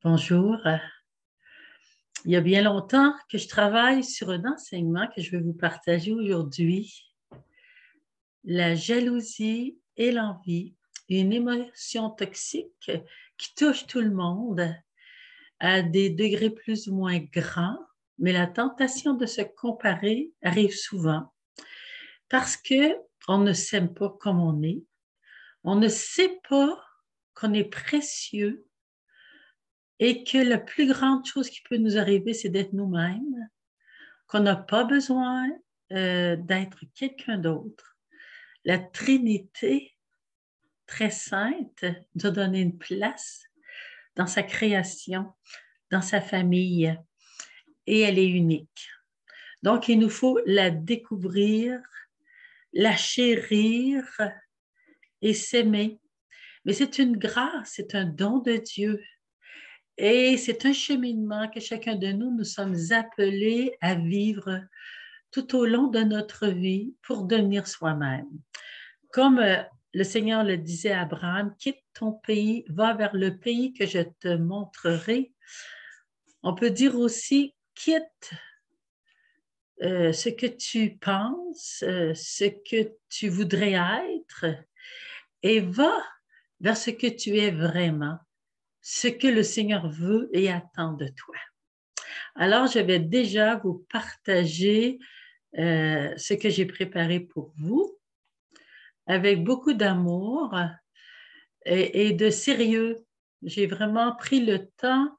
Bonjour. Il y a bien longtemps que je travaille sur un enseignement que je vais vous partager aujourd'hui. La jalousie et l'envie, une émotion toxique qui touche tout le monde à des degrés plus ou moins grands, mais la tentation de se comparer arrive souvent parce que on ne s'aime pas comme on est, on ne sait pas qu'on est précieux et que la plus grande chose qui peut nous arriver, c'est d'être nous-mêmes, qu'on n'a pas besoin d'être quelqu'un d'autre. La Trinité, très sainte, nous a donné une place dans sa création, dans sa famille, et elle est unique. Donc, il nous faut la découvrir, la chérir et s'aimer. Mais c'est une grâce, c'est un don de Dieu. Et c'est un cheminement que chacun de nous, nous sommes appelés à vivre tout au long de notre vie pour devenir soi-même. Comme le Seigneur le disait à Abraham, quitte ton pays, va vers le pays que je te montrerai. On peut dire aussi, quitte ce que tu penses, ce que tu voudrais être, et va vers ce que tu es vraiment, ce que le Seigneur veut et attend de toi. Alors, je vais déjà vous partager ce que j'ai préparé pour vous avec beaucoup d'amour et de sérieux. J'ai vraiment pris le temps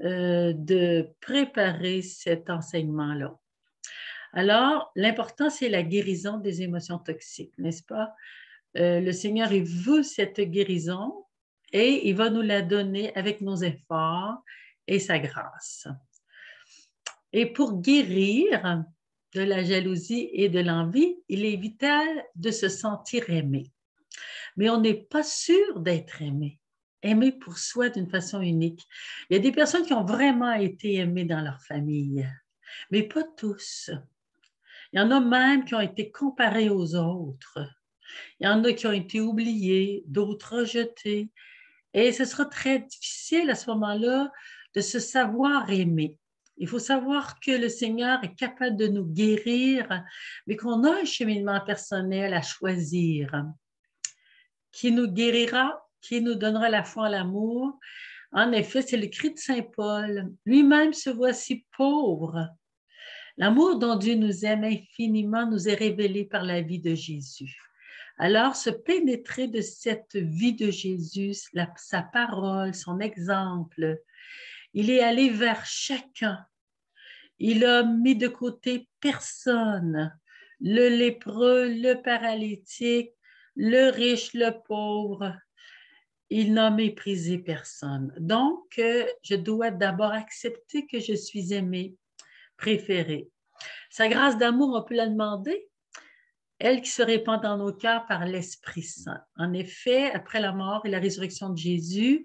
de préparer cet enseignement-là. Alors, l'important, c'est la guérison des émotions toxiques, n'est-ce pas? Le Seigneur, il veut cette guérison et il va nous la donner avec nos efforts et sa grâce. Et pour guérir de la jalousie et de l'envie, il est vital de se sentir aimé. Mais on n'est pas sûr d'être aimé. Aimé pour soi d'une façon unique. Il y a des personnes qui ont vraiment été aimées dans leur famille, mais pas tous. Il y en a même qui ont été comparés aux autres. Il y en a qui ont été oubliés, d'autres rejetés. Et ce sera très difficile à ce moment-là de se savoir aimer. Il faut savoir que le Seigneur est capable de nous guérir, mais qu'on a un cheminement personnel à choisir qui nous guérira, qui nous donnera la foi en l'amour. En effet, c'est le cri de Saint Paul. Lui-même se voit si pauvre. L'amour dont Dieu nous aime infiniment nous est révélé par la vie de Jésus. Alors, se pénétrer de cette vie de Jésus, sa parole, son exemple, il est allé vers chacun. Il a mis de côté personne, le lépreux, le paralytique, le riche, le pauvre. Il n'a méprisé personne. Donc, je dois d'abord accepter que je suis aimée, préférée. Sa grâce d'amour, on peut la demander, elle qui se répand dans nos cœurs par l'Esprit Saint. En effet, après la mort et la résurrection de Jésus,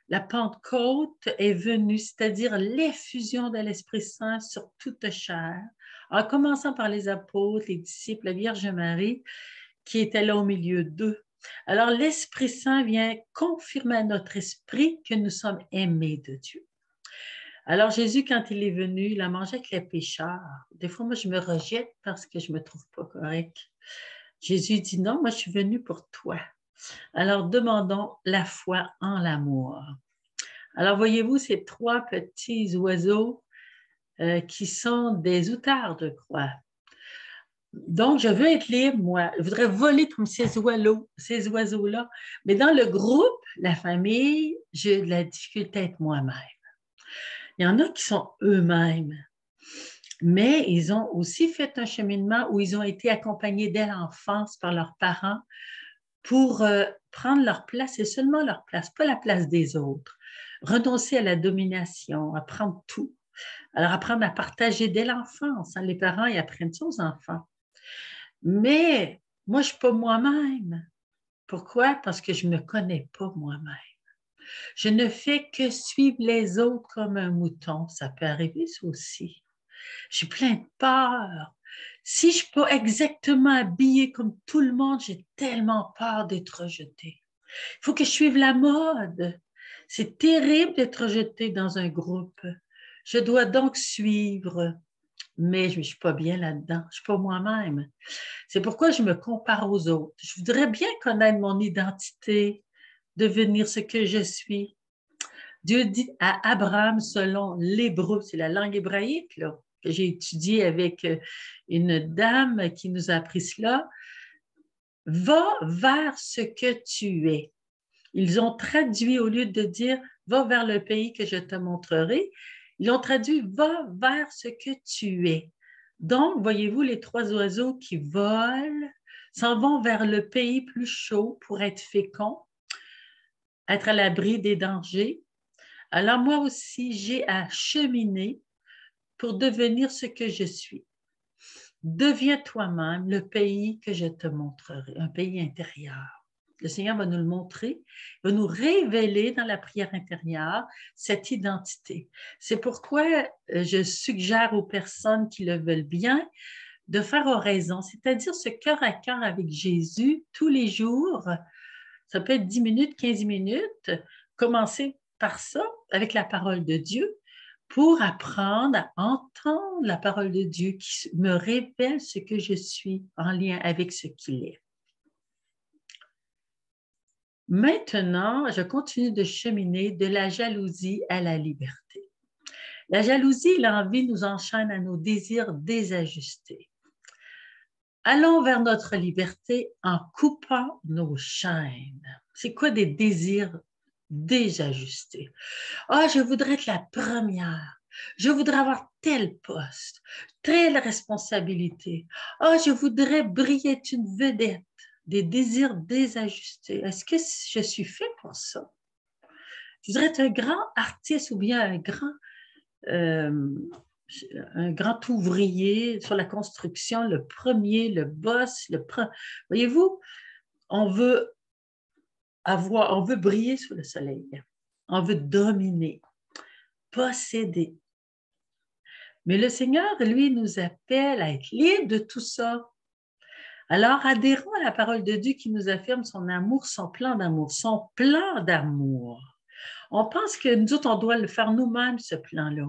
la Pentecôte est venue, c'est-à-dire l'effusion de l'Esprit Saint sur toute chair, en commençant par les apôtres, les disciples, la Vierge Marie, qui était là au milieu d'eux. Alors, l'Esprit Saint vient confirmer à notre esprit que nous sommes aimés de Dieu. Alors, Jésus, quand il est venu, il a mangé avec les pécheurs. Des fois, moi, je me rejette parce que je ne me trouve pas correct. Jésus dit non, moi, je suis venu pour toi. Alors, demandons la foi en l'amour. Alors, voyez-vous ces trois petits oiseaux qui sont des outardes, je crois. Donc, je veux être libre, moi. Je voudrais voler comme ces oiseaux-là. Mais dans le groupe, la famille, j'ai de la difficulté à être moi-même. Il y en a qui sont eux-mêmes, mais ils ont aussi fait un cheminement où ils ont été accompagnés dès l'enfance par leurs parents pour prendre leur place et seulement leur place, pas la place des autres. Renoncer à la domination, à prendre tout. Alors, apprendre à partager dès l'enfance. Hein. Les parents, ils apprennent ça aux enfants. Mais moi, je ne suis pas moi-même. Pourquoi? Parce que je ne me connais pas moi-même. Je ne fais que suivre les autres comme un mouton. Ça peut arriver, ça aussi. J'ai plein de peur. Si je ne suis pas exactement habillée comme tout le monde, j'ai tellement peur d'être rejetée. Il faut que je suive la mode. C'est terrible d'être rejeté dans un groupe. Je dois donc suivre, mais je ne suis pas bien là-dedans. Je ne suis pas moi-même. C'est pourquoi je me compare aux autres. Je voudrais bien connaître mon identité, devenir ce que je suis. Dieu dit à Abraham, selon l'hébreu, c'est la langue hébraïque, là, que j'ai étudiée avec une dame qui nous a appris cela, va vers ce que tu es. Ils ont traduit, au lieu de dire va vers le pays que je te montrerai, ils ont traduit va vers ce que tu es. Donc, voyez-vous, les trois oiseaux qui volent s'en vont vers le pays plus chaud pour être féconds, être à l'abri des dangers. Alors, moi aussi, j'ai à cheminer pour devenir ce que je suis. Deviens toi-même le pays que je te montrerai, un pays intérieur. Le Seigneur va nous le montrer, va nous révéler dans la prière intérieure cette identité. C'est pourquoi je suggère aux personnes qui le veulent bien de faire oraison, c'est-à-dire ce cœur à cœur avec Jésus tous les jours. Ça peut être 10 minutes, 15 minutes. Commencer par ça, avec la parole de Dieu, pour apprendre à entendre la parole de Dieu qui me révèle ce que je suis en lien avec ce qu'il est. Maintenant, je continue de cheminer de la jalousie à la liberté. La jalousie et l'envie nous enchaînent à nos désirs désajustés. Allons vers notre liberté en coupant nos chaînes. C'est quoi des désirs désajustés? Ah, je voudrais être la première. Je voudrais avoir tel poste, telle responsabilité. Ah, je voudrais briller, être une vedette. Des désirs désajustés. Est-ce que je suis fait pour ça? Je voudrais être un grand artiste ou bien un grand ouvrier sur la construction, le premier, le boss, Voyez-vous, on veut on veut briller sous le soleil. On veut dominer, posséder. Mais le Seigneur, lui, nous appelle à être libres de tout ça. Alors, adhérons à la parole de Dieu qui nous affirme son amour, son plan d'amour, son plan d'amour. On pense que nous autres, on doit le faire nous-mêmes, ce plan-là.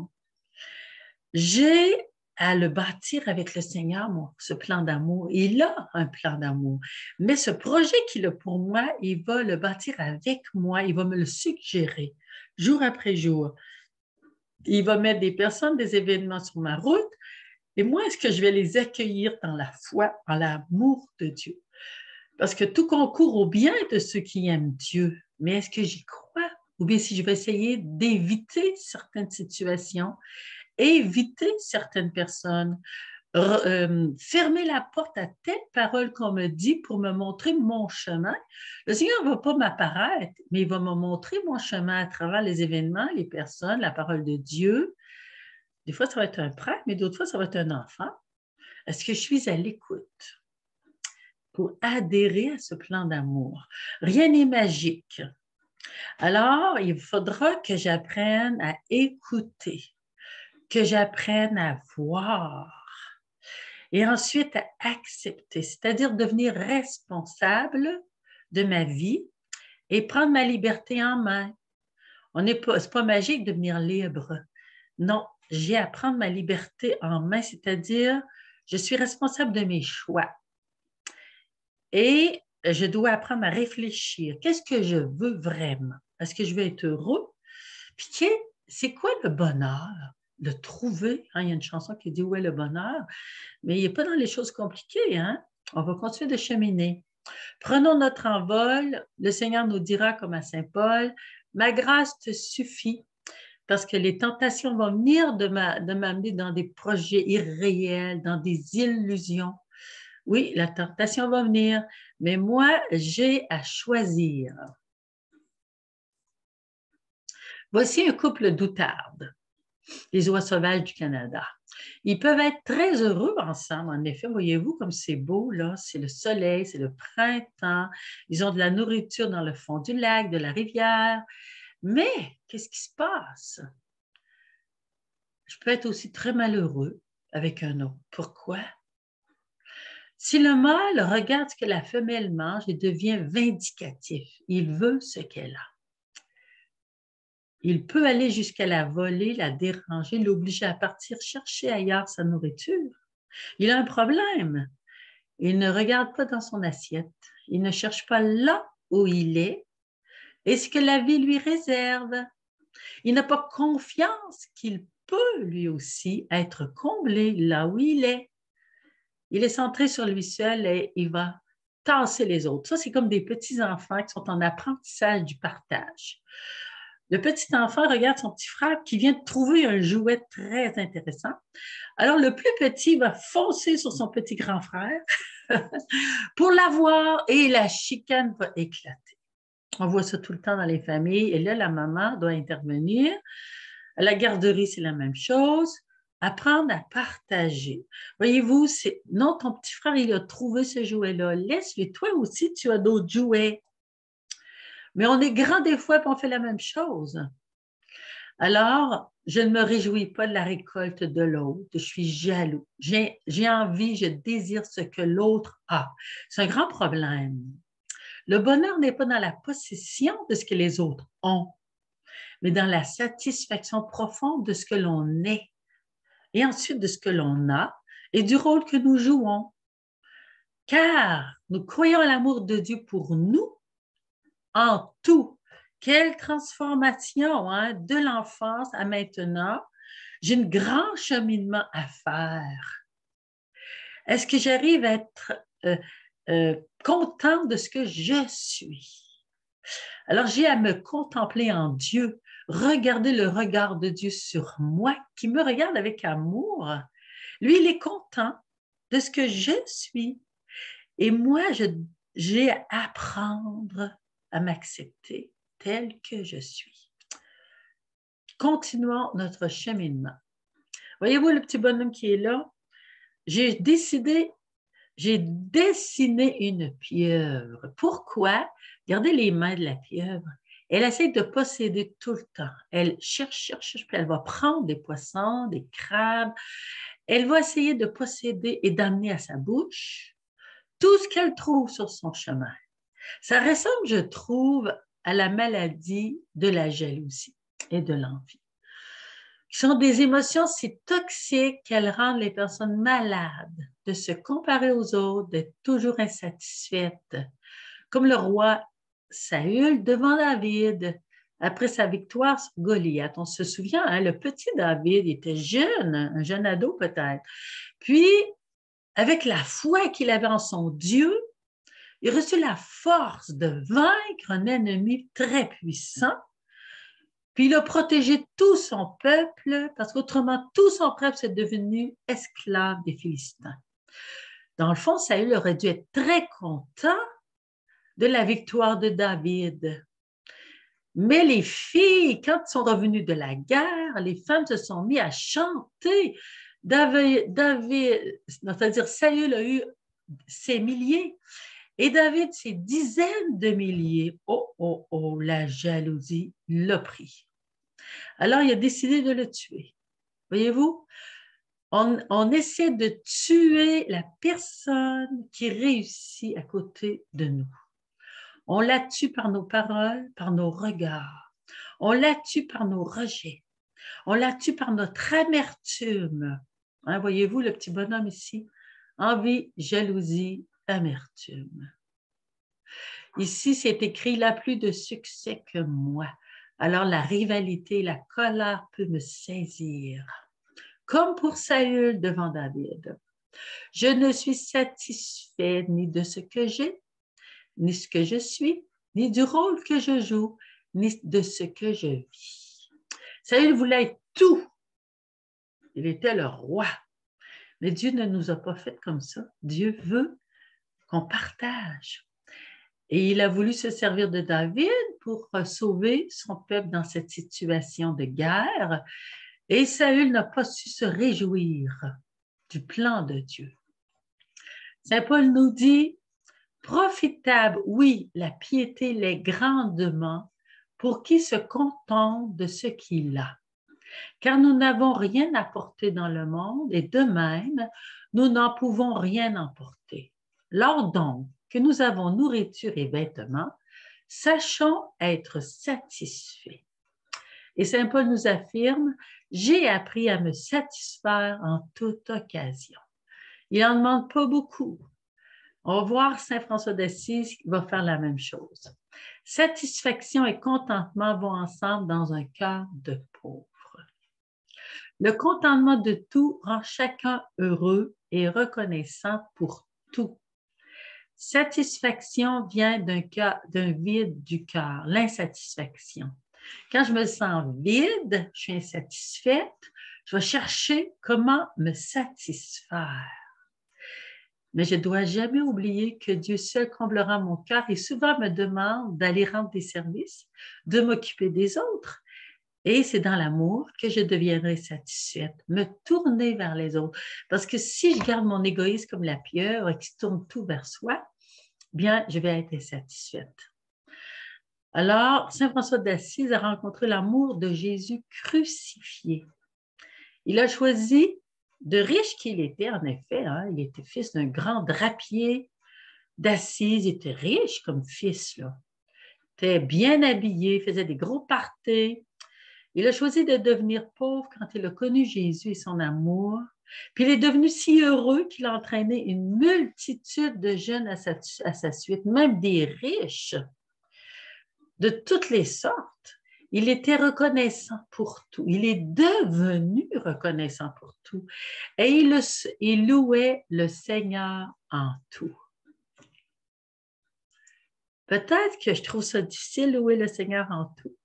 J'ai à le bâtir avec le Seigneur, ce plan d'amour. Il a un plan d'amour. Mais ce projet qu'il a pour moi, il va le bâtir avec moi. Il va me le suggérer jour après jour. Il va mettre des personnes, des événements sur ma route. Et moi, est-ce que je vais les accueillir dans la foi, en l'amour de Dieu? Parce que tout concourt au bien de ceux qui aiment Dieu. Mais est-ce que j'y crois? Ou bien si je vais essayer d'éviter certaines situations, éviter certaines personnes, fermer la porte à telle parole qu'on me dit pour me montrer mon chemin. Le Seigneur ne va pas m'apparaître, mais il va me montrer mon chemin à travers les événements, les personnes, la parole de Dieu. Des fois, ça va être un prêtre, mais d'autres fois, ça va être un enfant. Est-ce que je suis à l'écoute pour adhérer à ce plan d'amour? Rien n'est magique. Alors, il faudra que j'apprenne à écouter, que j'apprenne à voir et ensuite à accepter, c'est-à-dire devenir responsable de ma vie et prendre ma liberté en main. C'est pas magique de devenir libre. Non, j'ai à prendre ma liberté en main, c'est-à-dire je suis responsable de mes choix. Et je dois apprendre à réfléchir. Qu'est-ce que je veux vraiment? Est-ce que je veux être heureux? Puis c'est quoi le bonheur? Le trouver. Hein? Il y a une chanson qui dit « Où est le bonheur? » Mais il n'est pas dans les choses compliquées. Hein? On va continuer de cheminer. Prenons notre envol. Le Seigneur nous dira, comme à Saint Paul, « Ma grâce te suffit. » Parce que les tentations vont venir de m'amener dans des projets irréels, dans des illusions. Oui, la tentation va venir, mais moi, j'ai à choisir. Voici un couple d'outardes, les oies sauvages du Canada. Ils peuvent être très heureux ensemble, en effet. Voyez-vous comme c'est beau, là. C'est le soleil, c'est le printemps. Ils ont de la nourriture dans le fond du lac, de la rivière. Mais qu'est-ce qui se passe? Je peux être aussi très malheureux avec un autre. Pourquoi? Si le mâle regarde ce que la femelle mange, il devient vindicatif. Il veut ce qu'elle a. Il peut aller jusqu'à la voler, la déranger, l'obliger à partir chercher ailleurs sa nourriture. Il a un problème. Il ne regarde pas dans son assiette. Il ne cherche pas là où il est et ce que la vie lui réserve. Il n'a pas confiance qu'il peut lui aussi être comblé là où il est. Il est centré sur lui seul et il va tasser les autres. Ça, c'est comme des petits enfants qui sont en apprentissage du partage. Le petit enfant regarde son petit frère qui vient de trouver un jouet très intéressant. Alors, le plus petit va foncer sur son petit grand frère pour l'avoir et la chicane va éclater. On voit ça tout le temps dans les familles. Et là, la maman doit intervenir. À la garderie, c'est la même chose. Apprendre à partager. Voyez-vous, c'est non, ton petit frère, il a trouvé ce jouet-là. Laisse-lui. Toi aussi, tu as d'autres jouets. Mais on est grand des fois et on fait la même chose. Alors, je ne me réjouis pas de la récolte de l'autre. Je suis jaloux. J'ai envie, je désire ce que l'autre a. C'est un grand problème. Le bonheur n'est pas dans la possession de ce que les autres ont, mais dans la satisfaction profonde de ce que l'on est, et ensuite de ce que l'on a, et du rôle que nous jouons. Car nous croyons à l'amour de Dieu pour nous, en tout. Quelle transformation hein, de l'enfance à maintenant. J'ai un grand cheminement à faire. Est-ce que j'arrive à être contente de ce que je suis? Alors, j'ai à me contempler en Dieu, regarder le regard de Dieu sur moi, qui me regarde avec amour. Lui, il est content de ce que je suis. Et moi, j'ai à apprendre à m'accepter tel que je suis. Continuons notre cheminement. Voyez-vous le petit bonhomme qui est là? J'ai dessiné une pieuvre. Pourquoi? Regardez les mains de la pieuvre. Elle essaie de posséder tout le temps. Elle cherche, puis elle va prendre des poissons, des crabes. Elle va essayer de posséder et d'amener à sa bouche tout ce qu'elle trouve sur son chemin. Ça ressemble, je trouve, à la maladie de la jalousie et de l'envie, qui sont des émotions si toxiques qu'elles rendent les personnes malades de se comparer aux autres, d'être toujours insatisfaites. Comme le roi Saül devant David, après sa victoire sur Goliath. On se souvient, hein, le petit David il était jeune, un jeune ado peut-être. Puis, avec la foi qu'il avait en son Dieu, il reçut la force de vaincre un ennemi très puissant. Puis il a protégé tout son peuple, parce qu'autrement, tout son peuple s'est devenu esclave des Philistins. Dans le fond, Saül aurait dû être très content de la victoire de David. Mais les filles, quand elles sont revenues de la guerre, les femmes se sont mises à chanter. C'est-à-dire Saül a eu ses milliers et David ses dizaines de milliers. Oh, oh, oh, la jalousie l'a pris. Alors, il a décidé de le tuer. Voyez-vous, on essaie de tuer la personne qui réussit à côté de nous. On la tue par nos paroles, par nos regards. On la tue par nos rejets. On la tue par notre amertume. Hein, voyez-vous le petit bonhomme ici? Envie, jalousie, amertume. Ici, c'est écrit « Il a plus de succès que moi ». Alors, la rivalité, la colère peut me saisir. Comme pour Saül devant David. Je ne suis satisfait ni de ce que j'ai, ni ce que je suis, ni du rôle que je joue, ni de ce que je vis. Saül voulait être tout. Il était le roi. Mais Dieu ne nous a pas fait comme ça. Dieu veut qu'on partage. Et il a voulu se servir de David pour sauver son peuple dans cette situation de guerre. Et Saül n'a pas su se réjouir du plan de Dieu. Saint Paul nous dit, profitable, oui, la piété l'est grandement pour qui se contente de ce qu'il a. Car nous n'avons rien apporté dans le monde et de même, nous n'en pouvons rien emporter. Lors donc que nous avons nourriture et vêtements, sachons être satisfaits. Et saint Paul nous affirme, « J'ai appris à me satisfaire en toute occasion. » Il n'en demande pas beaucoup. On va voir saint François d'Assise qui va faire la même chose. Satisfaction et contentement vont ensemble dans un cœur de pauvre. Le contentement de tout rend chacun heureux et reconnaissant pour tout. Satisfaction vient d'un vide du cœur, l'insatisfaction. Quand je me sens vide, je suis insatisfaite, je vais chercher comment me satisfaire. Mais je ne dois jamais oublier que Dieu seul comblera mon cœur et souvent me demande d'aller rendre des services, de m'occuper des autres. Et c'est dans l'amour que je deviendrai satisfaite, me tourner vers les autres. Parce que si je garde mon égoïsme comme la pieuvre qui tourne tout vers soi, bien, je vais être insatisfaite. Alors, saint François d'Assise a rencontré l'amour de Jésus crucifié. Il a choisi, de riche qu'il était, en effet, hein, il était fils d'un grand drapier d'Assise, il était riche comme fils, là. Il était bien habillé, faisait des gros parties. Il a choisi de devenir pauvre quand il a connu Jésus et son amour. Puis il est devenu si heureux qu'il a entraîné une multitude de jeunes à sa suite, même des riches, de toutes les sortes. Il était reconnaissant pour tout. Il est devenu reconnaissant pour tout. Et il louait le Seigneur en tout. Peut-être que je trouve ça difficile, louer le Seigneur en tout.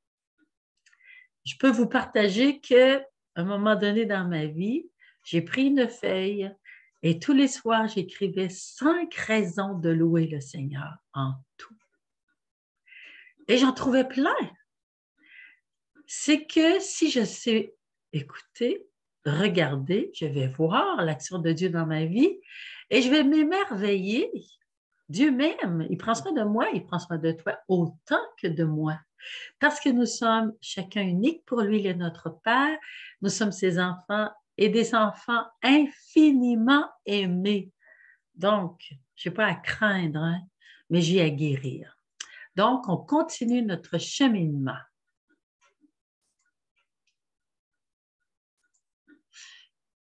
Je peux vous partager qu'à un moment donné dans ma vie, j'ai pris une feuille et tous les soirs, j'écrivais 5 raisons de louer le Seigneur en tout. Et j'en trouvais plein. C'est que si je sais écouter, regarder, je vais voir l'action de Dieu dans ma vie et je vais m'émerveiller. Dieu m'aime, il prend soin de moi, il prend soin de toi autant que de moi. Parce que nous sommes chacun unique pour lui, il est notre Père, nous sommes ses enfants et des enfants infiniment aimés. Donc, je n'ai pas à craindre, hein, mais j'ai à guérir. Donc, on continue notre cheminement.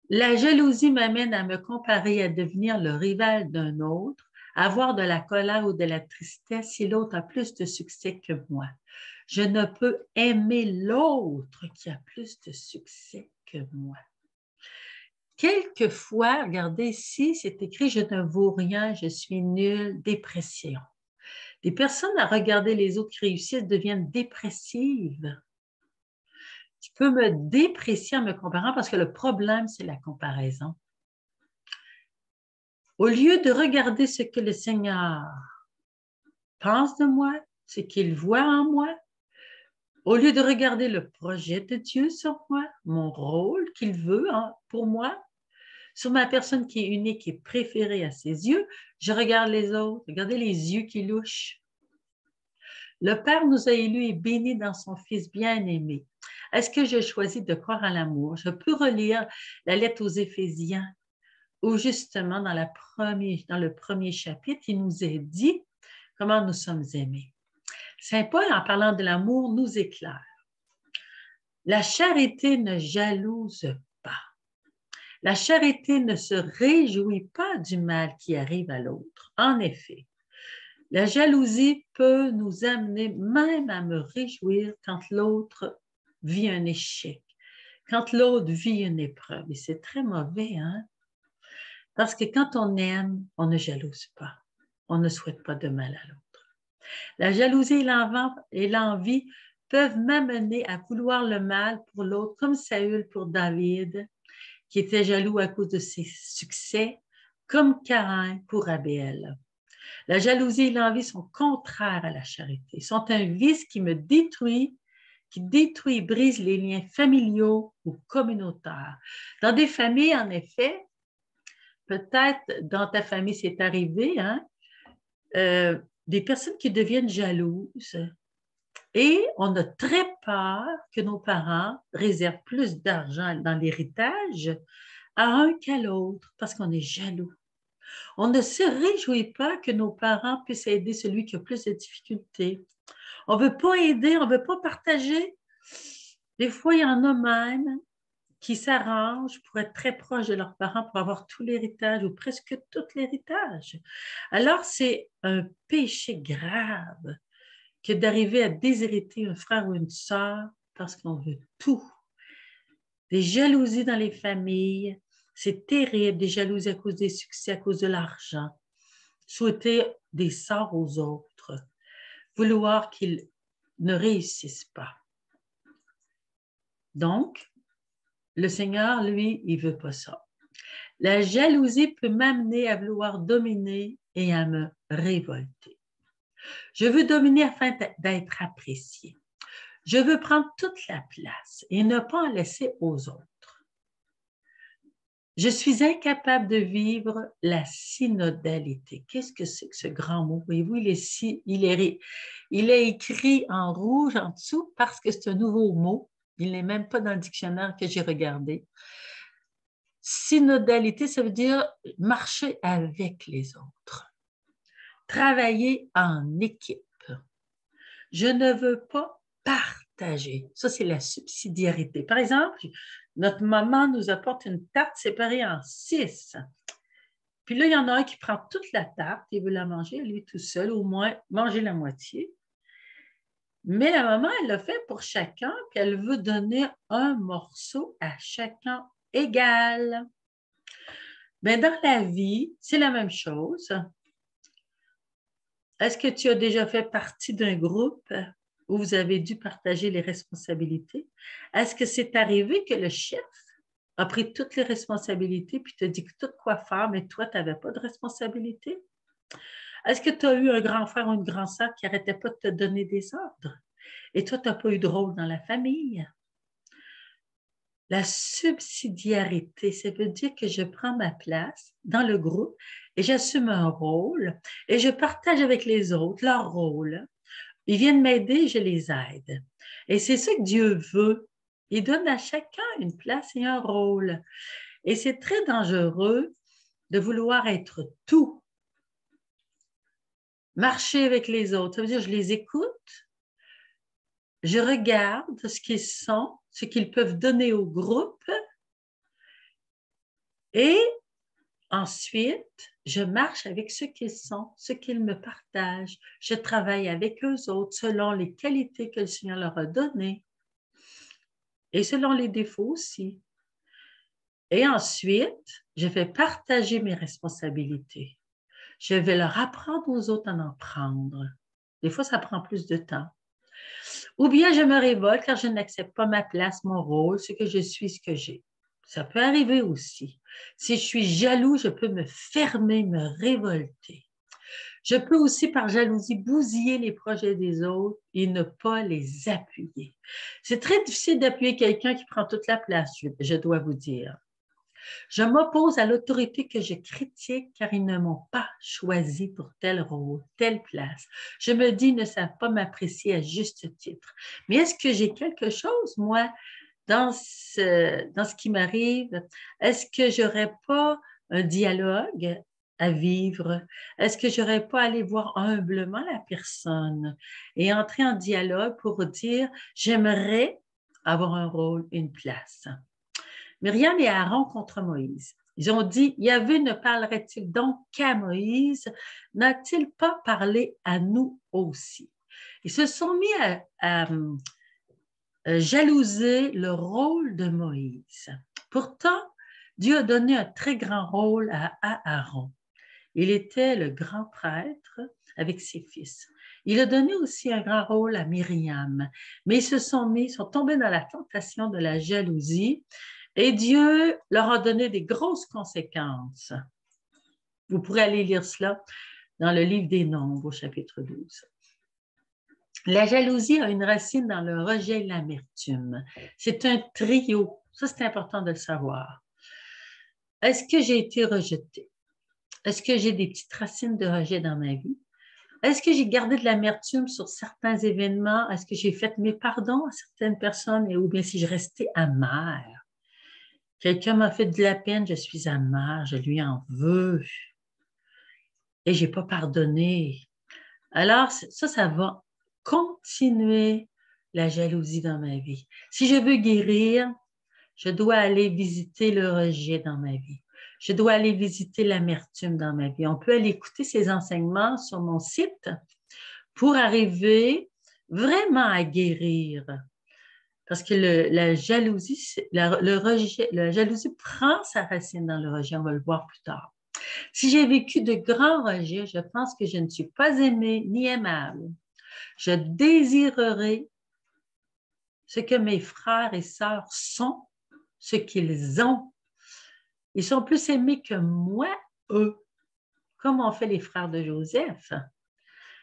La jalousie m'amène à me comparer, à devenir le rival d'un autre, à avoir de la colère ou de la tristesse si l'autre a plus de succès que moi. Je ne peux aimer l'autre qui a plus de succès que moi. Quelquefois, regardez ici, c'est écrit « Je ne vaux rien, je suis nul, dépression ». Les personnes à regarder les autres qui réussissent deviennent dépressives. Je peux me déprécier en me comparant parce que le problème, c'est la comparaison. Au lieu de regarder ce que le Seigneur pense de moi, ce qu'il voit en moi, au lieu de regarder le projet de Dieu sur moi, mon rôle qu'il veut pour moi, sur ma personne qui est unique et préférée à ses yeux, je regarde les autres. Regardez les yeux qui louchent. Le Père nous a élus et bénis dans son Fils bien-aimé. Est-ce que je choisis de croire à l'amour? Je peux relire la lettre aux Éphésiens, où justement dans le premier chapitre, il nous est dit comment nous sommes aimés. Saint Paul, en parlant de l'amour, nous éclaire. La charité ne jalouse pas. La charité ne se réjouit pas du mal qui arrive à l'autre. En effet, la jalousie peut nous amener même à me réjouir quand l'autre vit un échec, quand l'autre vit une épreuve. Et c'est très mauvais, hein? Parce que quand on aime, on ne jalouse pas. On ne souhaite pas de mal à l'autre. La jalousie et l'envie peuvent m'amener à vouloir le mal pour l'autre, comme Saül pour David, qui était jaloux à cause de ses succès, comme Caïn pour Abel. La jalousie et l'envie sont contraires à la charité. Ils sont un vice qui me détruit, et brise les liens familiaux ou communautaires. Dans des familles, en effet, peut-être dans ta famille, c'est arrivé, hein, des personnes qui deviennent jalouses et on a très peur que nos parents réservent plus d'argent dans l'héritage à un qu'à l'autre parce qu'on est jaloux. On ne se réjouit pas que nos parents puissent aider celui qui a plus de difficultés. On ne veut pas aider, on ne veut pas partager. Des fois, il y en a même qui s'arrangent pour être très proches de leurs parents pour avoir tout l'héritage ou presque tout l'héritage. Alors, c'est un péché grave que d'arriver à déshériter un frère ou une sœur parce qu'on veut tout. Des jalousies dans les familles, c'est terrible, des jalousies à cause des succès, à cause de l'argent. Souhaiter des sorts aux autres, vouloir qu'ils ne réussissent pas. Donc, le Seigneur, lui, il ne veut pas ça. La jalousie peut m'amener à vouloir dominer et à me révolter. Je veux dominer afin d'être apprécié. Je veux prendre toute la place et ne pas en laisser aux autres. Je suis incapable de vivre la synodalité. Qu'est-ce que c'est que ce grand mot? Voyez-vous, il est écrit en rouge en dessous parce que c'est un nouveau mot. Il n'est même pas dans le dictionnaire que j'ai regardé. Synodalité, ça veut dire marcher avec les autres, travailler en équipe. Je ne veux pas partager. Ça, c'est la subsidiarité. Par exemple, notre maman nous apporte une tarte séparée en 6. Puis là, il y en a un qui prend toute la tarte et veut la manger, lui tout seul, au moins manger la moitié. Mais la maman, elle l'a fait pour chacun, puis elle veut donner un morceau à chacun égal. Mais dans la vie, c'est la même chose. Est-ce que tu as déjà fait partie d'un groupe où vous avez dû partager les responsabilités? Est-ce que c'est arrivé que le chef a pris toutes les responsabilités puis te dit tout quoi faire, mais toi, tu n'avais pas de responsabilité? Est-ce que tu as eu un grand frère ou une grande sœur qui n'arrêtait pas de te donner des ordres? Et toi, tu n'as pas eu de rôle dans la famille? La subsidiarité, ça veut dire que je prends ma place dans le groupe et j'assume un rôle et je partage avec les autres leur rôle. Ils viennent m'aider, je les aide. Et c'est ça que Dieu veut. Il donne à chacun une place et un rôle. Et c'est très dangereux de vouloir être tout. Marcher avec les autres, ça veut dire je les écoute, je regarde ce qu'ils sont, ce qu'ils peuvent donner au groupe et ensuite, je marche avec ce qu'ils sont, ce qu'ils me partagent. Je travaille avec eux autres selon les qualités que le Seigneur leur a données et selon les défauts aussi. Et ensuite, je vais partager mes responsabilités. Je vais leur apprendre aux autres à en prendre. Des fois, ça prend plus de temps. Ou bien je me révolte car je n'accepte pas ma place, mon rôle, ce que je suis, ce que j'ai. Ça peut arriver aussi. Si je suis jaloux, je peux me fermer, me révolter. Je peux aussi, par jalousie, bousiller les projets des autres et ne pas les appuyer. C'est très difficile d'appuyer quelqu'un qui prend toute la place, je dois vous dire. Je m'oppose à l'autorité que je critique car ils ne m'ont pas choisi pour tel rôle, telle place. Je me dis, ils ne savent pas m'apprécier à juste titre. Mais est-ce que j'ai quelque chose, moi, dans ce qui m'arrive? Est-ce que je n'aurais pas un dialogue à vivre? Est-ce que je n'aurais pas à aller voir humblement la personne et entrer en dialogue pour dire, j'aimerais avoir un rôle, une place? Myriam et Aaron contre Moïse. Ils ont dit, Yahvé ne parlerait-il donc qu'à Moïse? N'a-t-il pas parlé à nous aussi? Ils se sont mis à jalouser le rôle de Moïse. Pourtant, Dieu a donné un très grand rôle à Aaron. Il était le grand prêtre avec ses fils. Il a donné aussi un grand rôle à Myriam, mais ils sont tombés dans la tentation de la jalousie et Dieu leur a donné des grosses conséquences. Vous pourrez aller lire cela dans le livre des Nombres au chapitre 12. La jalousie a une racine dans le rejet et l'amertume. C'est un trio. Ça, c'est important de le savoir. Est-ce que j'ai été rejetée? Est-ce que j'ai des petites racines de rejet dans ma vie? Est-ce que j'ai gardé de l'amertume sur certains événements? Est-ce que j'ai fait mes pardons à certaines personnes? Ou bien si je restais amère? Quelqu'un m'a fait de la peine, je suis amère, je lui en veux. Et je n'ai pas pardonné. Alors, ça va continuer la jalousie dans ma vie. Si je veux guérir, je dois aller visiter le rejet dans ma vie. Je dois aller visiter l'amertume dans ma vie. On peut aller écouter ces enseignements sur mon site pour arriver vraiment à guérir. Parce que la jalousie, le rejet, la jalousie prend sa racine dans le rejet. On va le voir plus tard. Si j'ai vécu de grands rejets, je pense que je ne suis pas aimée ni aimable. Je désirerai ce que mes frères et sœurs sont, ce qu'ils ont. Ils sont plus aimés que moi, eux, comme ont fait les frères de Joseph.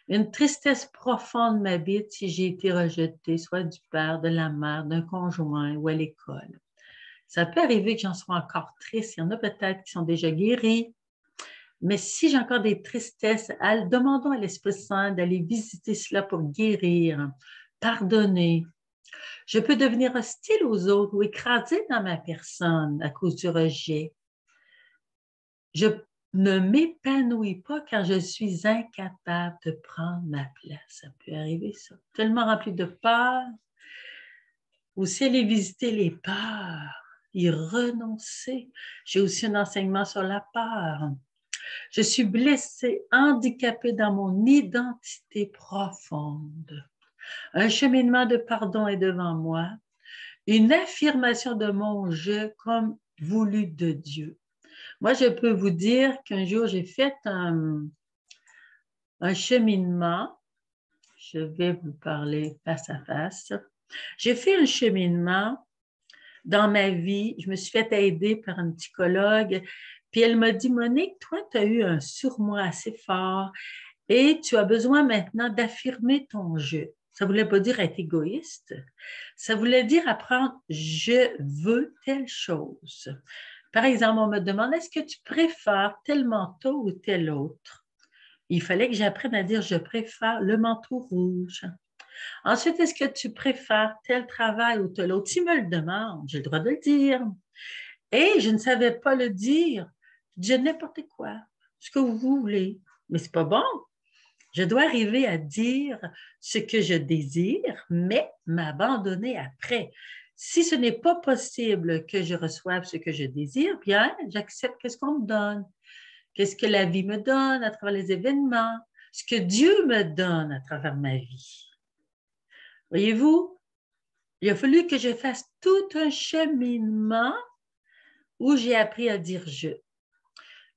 Une tristesse profonde m'habite si j'ai été rejetée, soit du père, de la mère, d'un conjoint ou à l'école. Ça peut arriver que j'en sois encore triste. Il y en a peut-être qui sont déjà guéris. Mais si j'ai encore des tristesses, demandons à l'Esprit Saint d'aller visiter cela pour guérir, pardonner. Je peux devenir hostile aux autres ou écrasé dans ma personne à cause du rejet. Je ne m'épanouis pas quand je suis incapable de prendre ma place. Ça peut arriver, ça. Tellement rempli de peur. Aussi aller visiter les peurs, y renoncer. J'ai aussi un enseignement sur la peur. Je suis blessée, handicapée dans mon identité profonde. Un cheminement de pardon est devant moi. Une affirmation de mon je comme voulu de Dieu. Moi, je peux vous dire qu'un jour, j'ai fait un cheminement. Je vais vous parler face à face. J'ai fait un cheminement dans ma vie. Je me suis fait aider par une psychologue. Puis elle m'a dit, Monique, toi, tu as eu un surmoi assez fort et tu as besoin maintenant d'affirmer ton je. Ça ne voulait pas dire être égoïste. Ça voulait dire apprendre je veux telle chose. Par exemple, on me demande est-ce que tu préfères tel manteau ou tel autre? Il fallait que j'apprenne à dire je préfère le manteau rouge. Ensuite, est-ce que tu préfères tel travail ou tel autre? S'il me le demande, j'ai le droit de le dire. Et je ne savais pas le dire. Je disais n'importe quoi, ce que vous voulez. Mais c'est pas bon. Je dois arriver à dire ce que je désire, mais m'abandonner après. Si ce n'est pas possible que je reçoive ce que je désire, bien, j'accepte ce qu'on me donne. Qu'est-ce que la vie me donne à travers les événements, ce que Dieu me donne à travers ma vie. Voyez-vous, il a fallu que je fasse tout un cheminement où j'ai appris à dire je.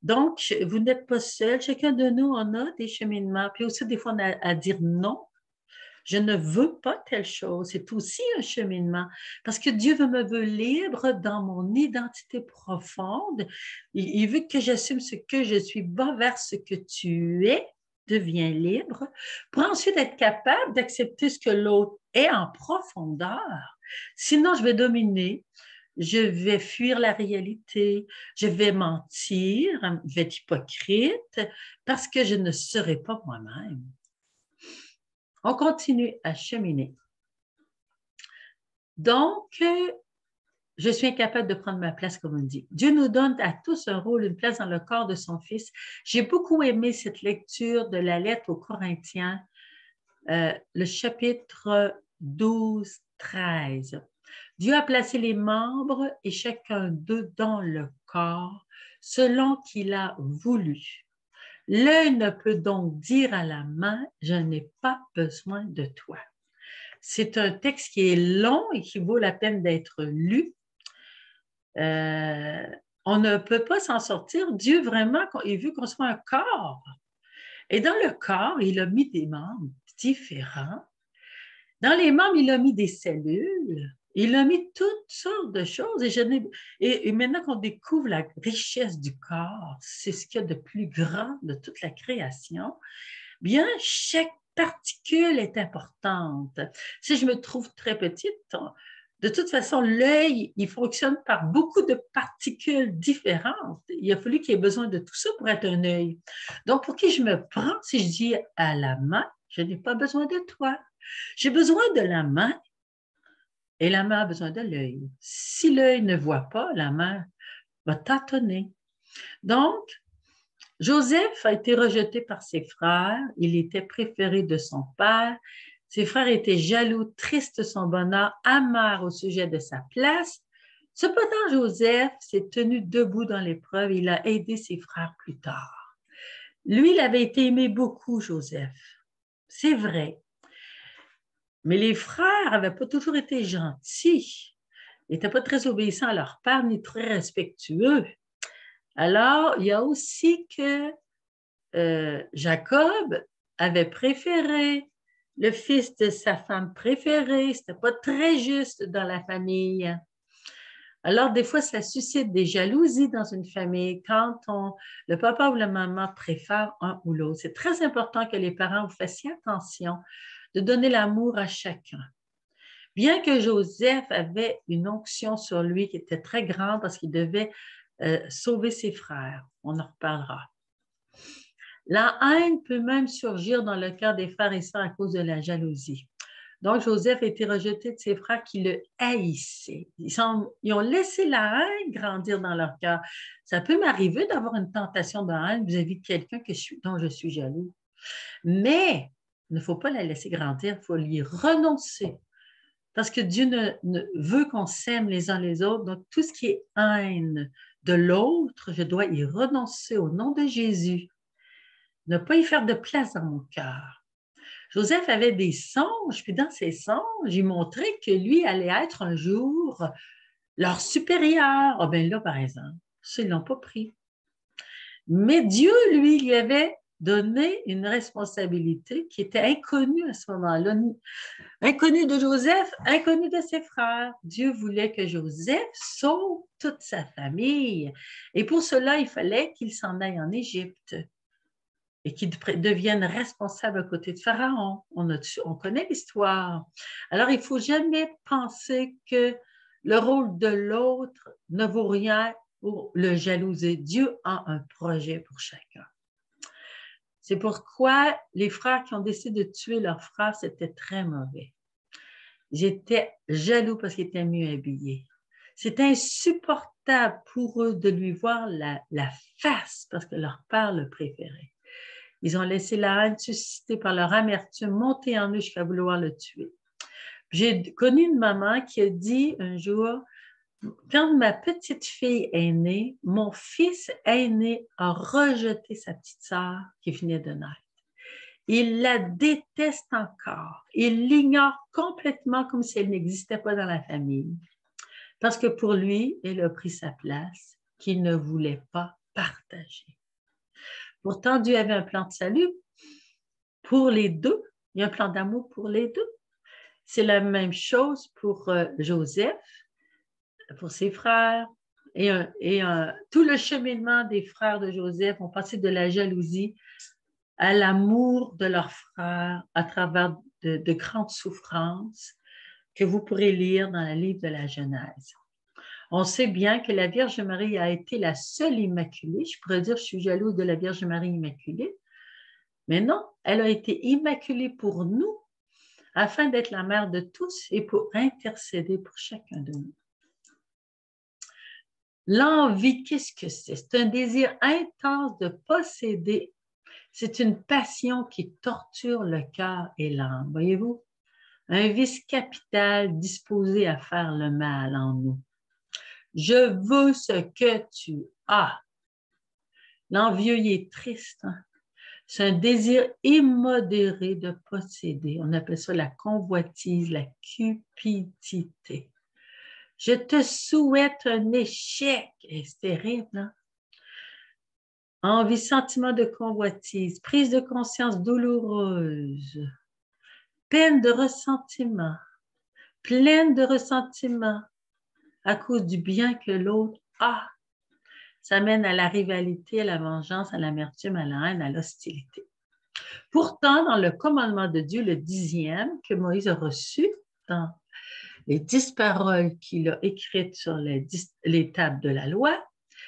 Donc, vous n'êtes pas seul. Chacun de nous, on a des cheminements. Puis aussi, des fois, on a à dire non. Je ne veux pas telle chose. C'est aussi un cheminement. Parce que Dieu me veut libre dans mon identité profonde. Il veut que j'assume ce que je suis. Va vers ce que tu es. Deviens libre. Pour ensuite être capable d'accepter ce que l'autre est en profondeur. Sinon, je vais dominer. Je vais fuir la réalité, je vais mentir, je vais être hypocrite parce que je ne serai pas moi-même. On continue à cheminer. Donc, je suis incapable de prendre ma place, comme on dit. Dieu nous donne à tous un rôle, une place dans le corps de son Fils. J'ai beaucoup aimé cette lecture de la lettre aux Corinthiens, le chapitre 12-13. Dieu a placé les membres et chacun d'eux dans le corps selon qu'il a voulu. L'œil ne peut donc dire à la main, je n'ai pas besoin de toi. C'est un texte qui est long et qui vaut la peine d'être lu. On ne peut pas s'en sortir. Dieu vraiment, il veut qu'on soit un corps. Et dans le corps, il a mis des membres différents. Dans les membres, il a mis des cellules. Il a mis toutes sortes de choses. Et maintenant qu'on découvre la richesse du corps, c'est ce qu'il y a de plus grand de toute la création, bien, chaque particule est importante. Si je me trouve très petite, de toute façon, l'œil, il fonctionne par beaucoup de particules différentes. Il a fallu qu'il y ait besoin de tout ça pour être un œil. Donc, pour qui je me prends si je dis à la main, je n'ai pas besoin de toi. J'ai besoin de la main et la main a besoin de l'œil. Si l'œil ne voit pas, la main va tâtonner. Donc, Joseph a été rejeté par ses frères. Il était préféré de son père. Ses frères étaient jaloux, tristes de son bonheur, amers au sujet de sa place. Cependant, Joseph s'est tenu debout dans l'épreuve et il a aidé ses frères plus tard. Lui, il avait été aimé beaucoup, Joseph. C'est vrai. Mais les frères n'avaient pas toujours été gentils. Ils n'étaient pas très obéissants à leur père, ni très respectueux. Alors, il y a aussi que Jacob avait préféré le fils de sa femme préférée. Ce n'était pas très juste dans la famille. Alors, des fois, ça suscite des jalousies dans une famille quand le papa ou la maman préfèrent un ou l'autre. C'est très important que les parents vous fassiez attention de donner l'amour à chacun. Bien que Joseph avait une onction sur lui qui était très grande parce qu'il devait sauver ses frères. On en reparlera. La haine peut même surgir dans le cœur des frères et sœurs à cause de la jalousie. Donc, Joseph a été rejeté de ses frères qui le haïssaient. Ils ont laissé la haine grandir dans leur cœur. Ça peut m'arriver d'avoir une tentation de haine vis-à-vis de quelqu'un dont je suis jaloux. Mais il ne faut pas la laisser grandir, il faut lui renoncer. Parce que Dieu ne veut qu'on s'aime les uns les autres. Donc, tout ce qui est haine de l'autre, je dois y renoncer au nom de Jésus. Ne pas y faire de place dans mon cœur. Joseph avait des songes, puis dans ses songes, il montrait que lui allait être un jour leur supérieur. Ah bien là, par exemple, ça, ils ne l'ont pas pris. Mais Dieu, lui avait donné une responsabilité qui était inconnue à ce moment-là. Inconnue de Joseph, inconnue de ses frères. Dieu voulait que Joseph sauve toute sa famille. Et pour cela, il fallait qu'il s'en aille en Égypte et qu'il devienne responsable à côté de Pharaon. On connaît l'histoire. Alors, il ne faut jamais penser que le rôle de l'autre ne vaut rien pour le jalouser. Dieu a un projet pour chacun. C'est pourquoi les frères qui ont décidé de tuer leur frère, c'était très mauvais. J'étais jaloux parce qu'il était mieux habillé. C'était insupportable pour eux de lui voir la face parce que leur père le préférait. Ils ont laissé la haine suscitée par leur amertume monter en eux jusqu'à vouloir le tuer. J'ai connu une maman qui a dit un jour, quand ma petite fille est née, mon fils aîné a rejeté sa petite sœur qui venait de naître. Il la déteste encore. Il l'ignore complètement comme si elle n'existait pas dans la famille. Parce que pour lui, elle a pris sa place qu'il ne voulait pas partager. Pourtant, Dieu avait un plan de salut pour les deux. Il y a un plan d'amour pour les deux. C'est la même chose pour Joseph, pour ses frères. Tout le cheminement des frères de Joseph ont passé de la jalousie à l'amour de leurs frères à travers de grandes souffrances que vous pourrez lire dans le livre de la Genèse. On sait bien que la Vierge Marie a été la seule immaculée. Je pourrais dire, je suis jalouse de la Vierge Marie immaculée. Mais non, elle a été immaculée pour nous, afin d'être la mère de tous et pour intercéder pour chacun de nous. L'envie, qu'est-ce que c'est? C'est un désir intense de posséder. C'est une passion qui torture le cœur et l'âme. Voyez-vous? Un vice capital disposé à faire le mal en nous. Je veux ce que tu as. L'envieux, il est triste. Hein? C'est un désir immodéré de posséder. On appelle ça la convoitise, la cupidité. Je te souhaite un échec. C'est terrible, hein? Envie, sentiment de convoitise, prise de conscience douloureuse, peine de ressentiment, pleine de ressentiment à cause du bien que l'autre a. Ça mène à la rivalité, à la vengeance, à l'amertume, à la haine, à l'hostilité. Pourtant, dans le commandement de Dieu, le 10e, que Moïse a reçu dans les 10 paroles qu'il a écrites sur les tables de la loi,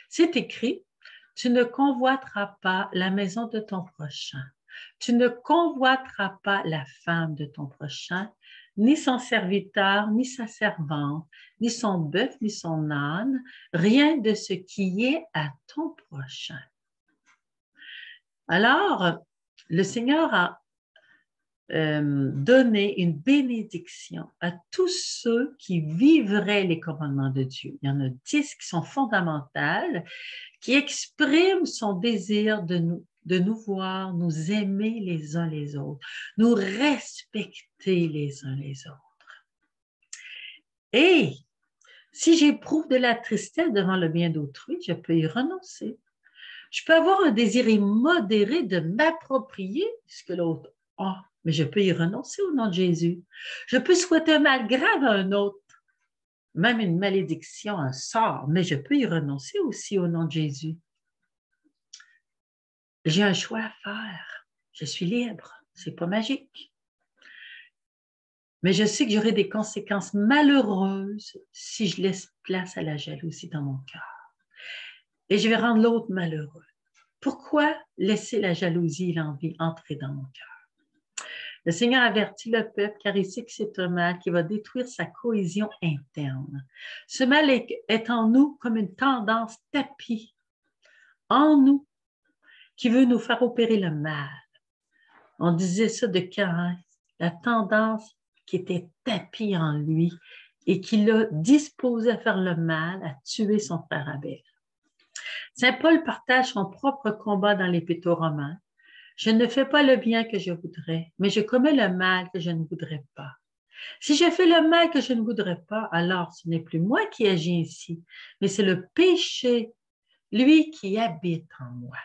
c'est écrit « Tu ne convoiteras pas la maison de ton prochain. Tu ne convoiteras pas la femme de ton prochain, ni son serviteur, ni sa servante, ni son bœuf, ni son âne, rien de ce qui est à ton prochain. » Alors, le Seigneur a donner une bénédiction à tous ceux qui vivraient les commandements de Dieu. Il y en a 10 qui sont fondamentales, qui expriment son désir de nous voir, nous aimer les uns les autres, nous respecter les uns les autres. Et si j'éprouve de la tristesse devant le bien d'autrui, je peux y renoncer. Je peux avoir un désir immodéré de m'approprier ce que l'autre a, mais je peux y renoncer au nom de Jésus. Je peux souhaiter un mal grave à un autre, même une malédiction, un sort, mais je peux y renoncer aussi au nom de Jésus. J'ai un choix à faire. Je suis libre. C'est pas magique. Mais je sais que j'aurai des conséquences malheureuses si je laisse place à la jalousie dans mon cœur. Et je vais rendre l'autre malheureux. Pourquoi laisser la jalousie et l'envie entrer dans mon cœur? Le Seigneur avertit le peuple car il sait que c'est un mal qui va détruire sa cohésion interne. Ce mal est en nous comme une tendance tapie en nous qui veut nous faire opérer le mal. On disait ça de Caïn, la tendance qui était tapie en lui et qui l'a disposé à faire le mal, à tuer son frère Abel. Saint Paul partage son propre combat dans l'Épître aux Romains. Je ne fais pas le bien que je voudrais, mais je commets le mal que je ne voudrais pas. Si je fais le mal que je ne voudrais pas, alors ce n'est plus moi qui agis ainsi, mais c'est le péché, lui qui habite en moi.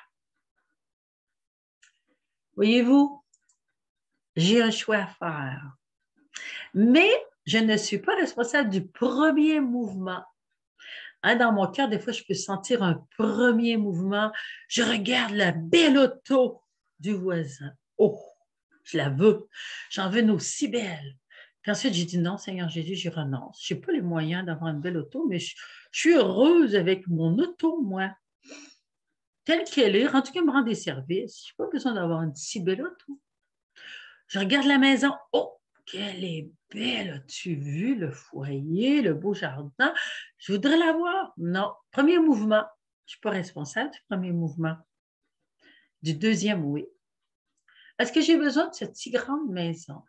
Voyez-vous, j'ai un choix à faire. Mais je ne suis pas responsable du premier mouvement. Dans mon cœur, des fois, je peux sentir un premier mouvement. Je regarde la belle auto du voisin. Oh, je la veux. J'en veux une aussi belle. Puis ensuite, j'ai dit non, Seigneur Jésus, j'y renonce. Je n'ai pas les moyens d'avoir une belle auto, mais je suis heureuse avec mon auto, moi. Telle qu'elle est, en tout cas, elle me rend des services. Je n'ai pas besoin d'avoir une si belle auto. Je regarde la maison. Oh, qu'elle est belle. As-tu vu le foyer, le beau jardin? Je voudrais la voir. Non. Premier mouvement. Je ne suis pas responsable du premier mouvement. Du deuxième, oui. Est-ce que j'ai besoin de cette si grande maison?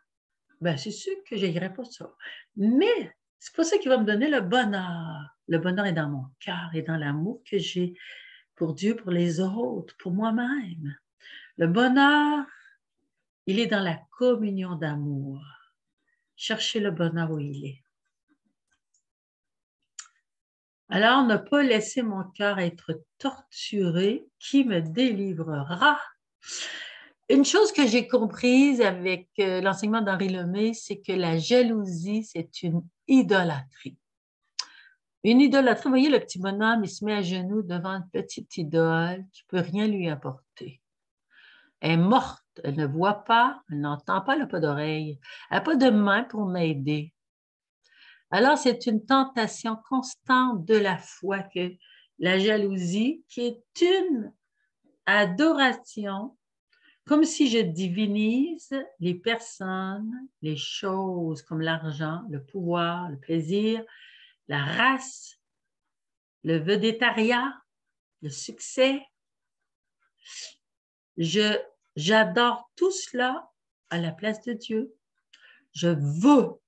Ben, c'est sûr que je n'irai pas ça. Mais c'est pas ça qui va me donner le bonheur. Le bonheur est dans mon cœur et dans l'amour que j'ai pour Dieu, pour les autres, pour moi-même. Le bonheur, il est dans la communion d'amour. Cherchez le bonheur où il est. Alors, ne pas laisser mon cœur être torturé, qui me délivrera? Une chose que j'ai comprise avec l'enseignement d'Henri Lemay, c'est que la jalousie, c'est une idolâtrie. Une idolâtrie, vous voyez, le petit bonhomme, il se met à genoux devant une petite idole qui ne peut rien lui apporter. Elle est morte, elle ne voit pas, elle n'entend pas, elle n'a pas d'oreille, elle n'a pas de main pour m'aider. Alors, c'est une tentation constante de la foi que la jalousie, qui est une adoration, comme si je divinise les personnes, les choses comme l'argent, le pouvoir, le plaisir, la race, le vedettariat, le succès. J'adore tout cela à la place de Dieu. Je veux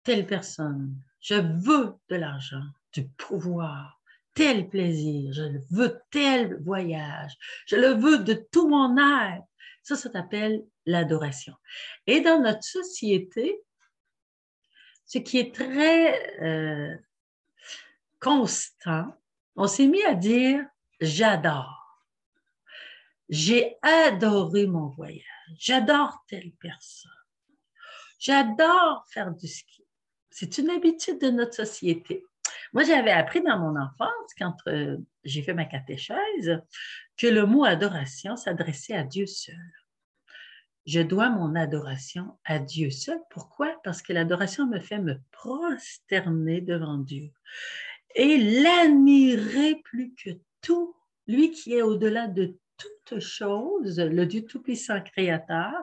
telle personne. Je veux de l'argent, du pouvoir, tel plaisir. Je veux tel voyage. Je le veux de tout mon être. Ça s'appelle l'adoration. Et dans notre société, ce qui est très constant, on s'est mis à dire « j'adore ». J'ai adoré mon voyage. J'adore telle personne. J'adore faire du ski. C'est une habitude de notre société. Moi, j'avais appris dans mon enfance, quand j'ai fait ma catéchèse, que le mot adoration s'adressait à Dieu seul. Je dois mon adoration à Dieu seul. Pourquoi? Parce que l'adoration me fait me prosterner devant Dieu et l'admirer plus que tout, lui qui est au-delà de toute chose, le Dieu tout-puissant créateur.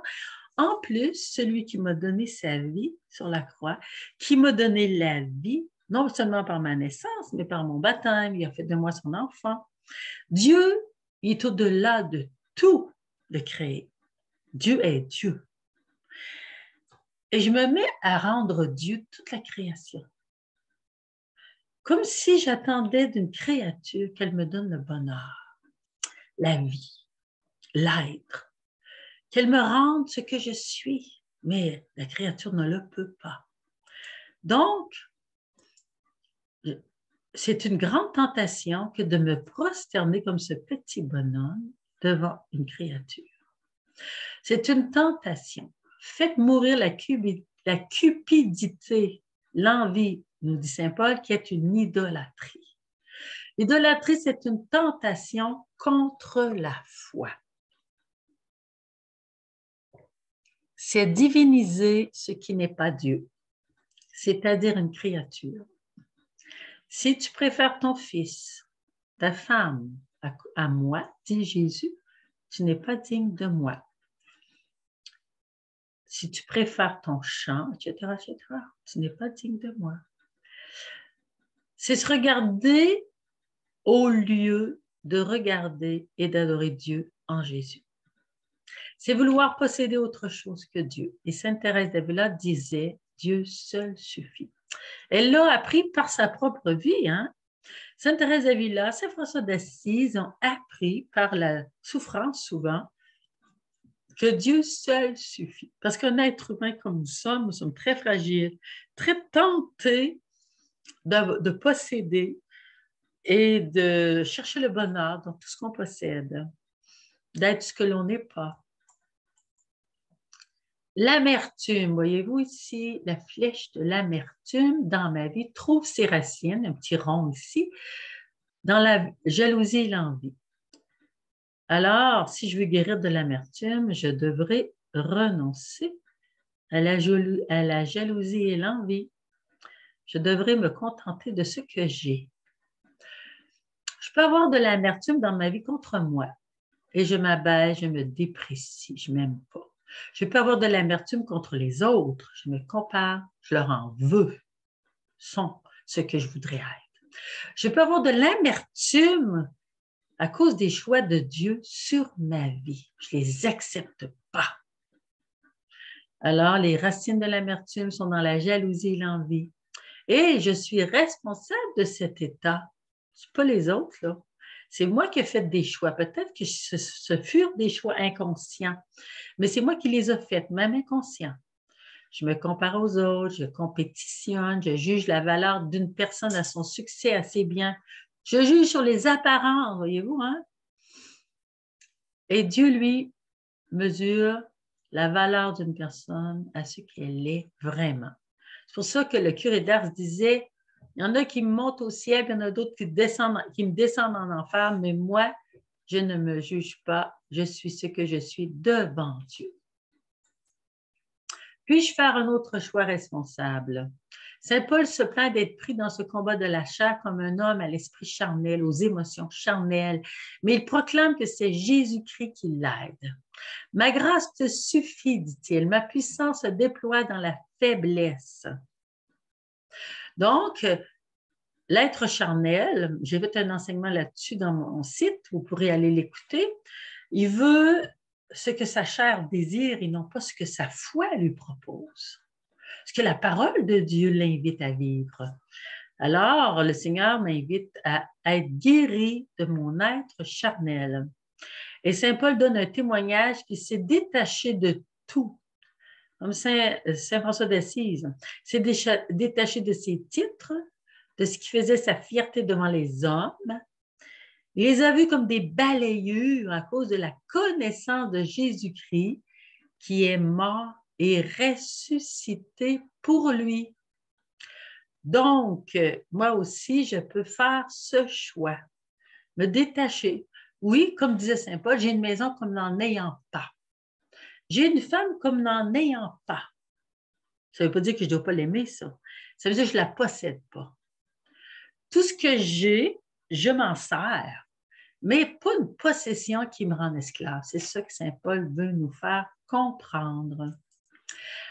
En plus, celui qui m'a donné sa vie sur la croix, qui m'a donné la vie, non seulement par ma naissance, mais par mon baptême, il a fait de moi son enfant. Dieu, il est au-delà de tout le créé. Dieu est Dieu. Et je me mets à rendre Dieu toute la création. Comme si j'attendais d'une créature qu'elle me donne le bonheur, la vie, l'être, qu'elle me rende ce que je suis. Mais la créature ne le peut pas. Donc, c'est une grande tentation que de me prosterner comme ce petit bonhomme devant une créature. C'est une tentation. Faites mourir la cupidité, l'envie, nous dit saint Paul, qui est une idolâtrie. L'idolâtrie, c'est une tentation contre la foi. C'est diviniser ce qui n'est pas Dieu, c'est-à-dire une créature. Si tu préfères ton fils, ta femme à moi, dit Jésus, tu n'es pas digne de moi. Si tu préfères ton champ, etc., tu n'es pas digne de moi. C'est se regarder au lieu de regarder et d'adorer Dieu en Jésus. C'est vouloir posséder autre chose que Dieu. Et Sainte Thérèse d'Avila disait, Dieu seul suffit. Elle l'a appris par sa propre vie. Sainte Thérèse d'Avila, Saint François d'Assise ont appris par la souffrance souvent que Dieu seul suffit. Parce qu'un être humain comme nous sommes très fragiles, très tentés de posséder et de chercher le bonheur dans tout ce qu'on possède, d'être ce que l'on n'est pas. L'amertume, voyez-vous ici, la flèche de l'amertume dans ma vie trouve ses racines, un petit rond ici, dans la jalousie et l'envie. Alors, si je veux guérir de l'amertume, je devrais renoncer à la jalousie et l'envie. Je devrais me contenter de ce que j'ai. Je peux avoir de l'amertume dans ma vie contre moi et je m'abaisse, je me déprécie, je ne m'aime pas. Je peux avoir de l'amertume contre les autres, je me compare, je leur en veux, sont ce que je voudrais être. Je peux avoir de l'amertume à cause des choix de Dieu sur ma vie. Je ne les accepte pas. Alors, les racines de l'amertume sont dans la jalousie et l'envie. Et je suis responsable de cet état. Ce n'est pas les autres, là. C'est moi qui ai fait des choix. Peut-être que ce furent des choix inconscients, mais c'est moi qui les ai faits, même inconscients. Je me compare aux autres, je compétitionne, je juge la valeur d'une personne à son succès, à ses biens. Je juge sur les apparences, voyez-vous, Et Dieu, lui, mesure la valeur d'une personne à ce qu'elle est vraiment. C'est pour ça que le curé d'Ars disait, il y en a qui me montent au ciel, il y en a d'autres qui me descendent en enfer, mais moi, je ne me juge pas, je suis ce que je suis devant Dieu. Puis-je faire un autre choix responsable? Saint Paul se plaint d'être pris dans ce combat de la chair comme un homme à l'esprit charnel, aux émotions charnelles, mais il proclame que c'est Jésus-Christ qui l'aide. Ma grâce te suffit, dit-il, ma puissance se déploie dans la faiblesse. Donc, l'être charnel, j'ai fait un enseignement là-dessus dans mon site, vous pourrez aller l'écouter, il veut ce que sa chair désire et non pas ce que sa foi lui propose. Ce que la parole de Dieu l'invite à vivre. Alors, le Seigneur m'invite à être guéri de mon être charnel. Et Saint Paul donne un témoignage qui s'est détaché de tout, comme Saint François d'Assise, s'est détaché de ses titres, de ce qui faisait sa fierté devant les hommes. Il les a vus comme des balayures à cause de la connaissance de Jésus-Christ qui est mort et ressuscité pour lui. Donc, moi aussi, je peux faire ce choix, me détacher. Oui, comme disait saint Paul, j'ai une maison comme n'en ayant pas. J'ai une femme comme n'en ayant pas. Ça ne veut pas dire que je ne dois pas l'aimer, ça. Ça veut dire que je ne la possède pas. Tout ce que j'ai, je m'en sers, mais pas une possession qui me rend esclave. C'est ça que saint Paul veut nous faire comprendre.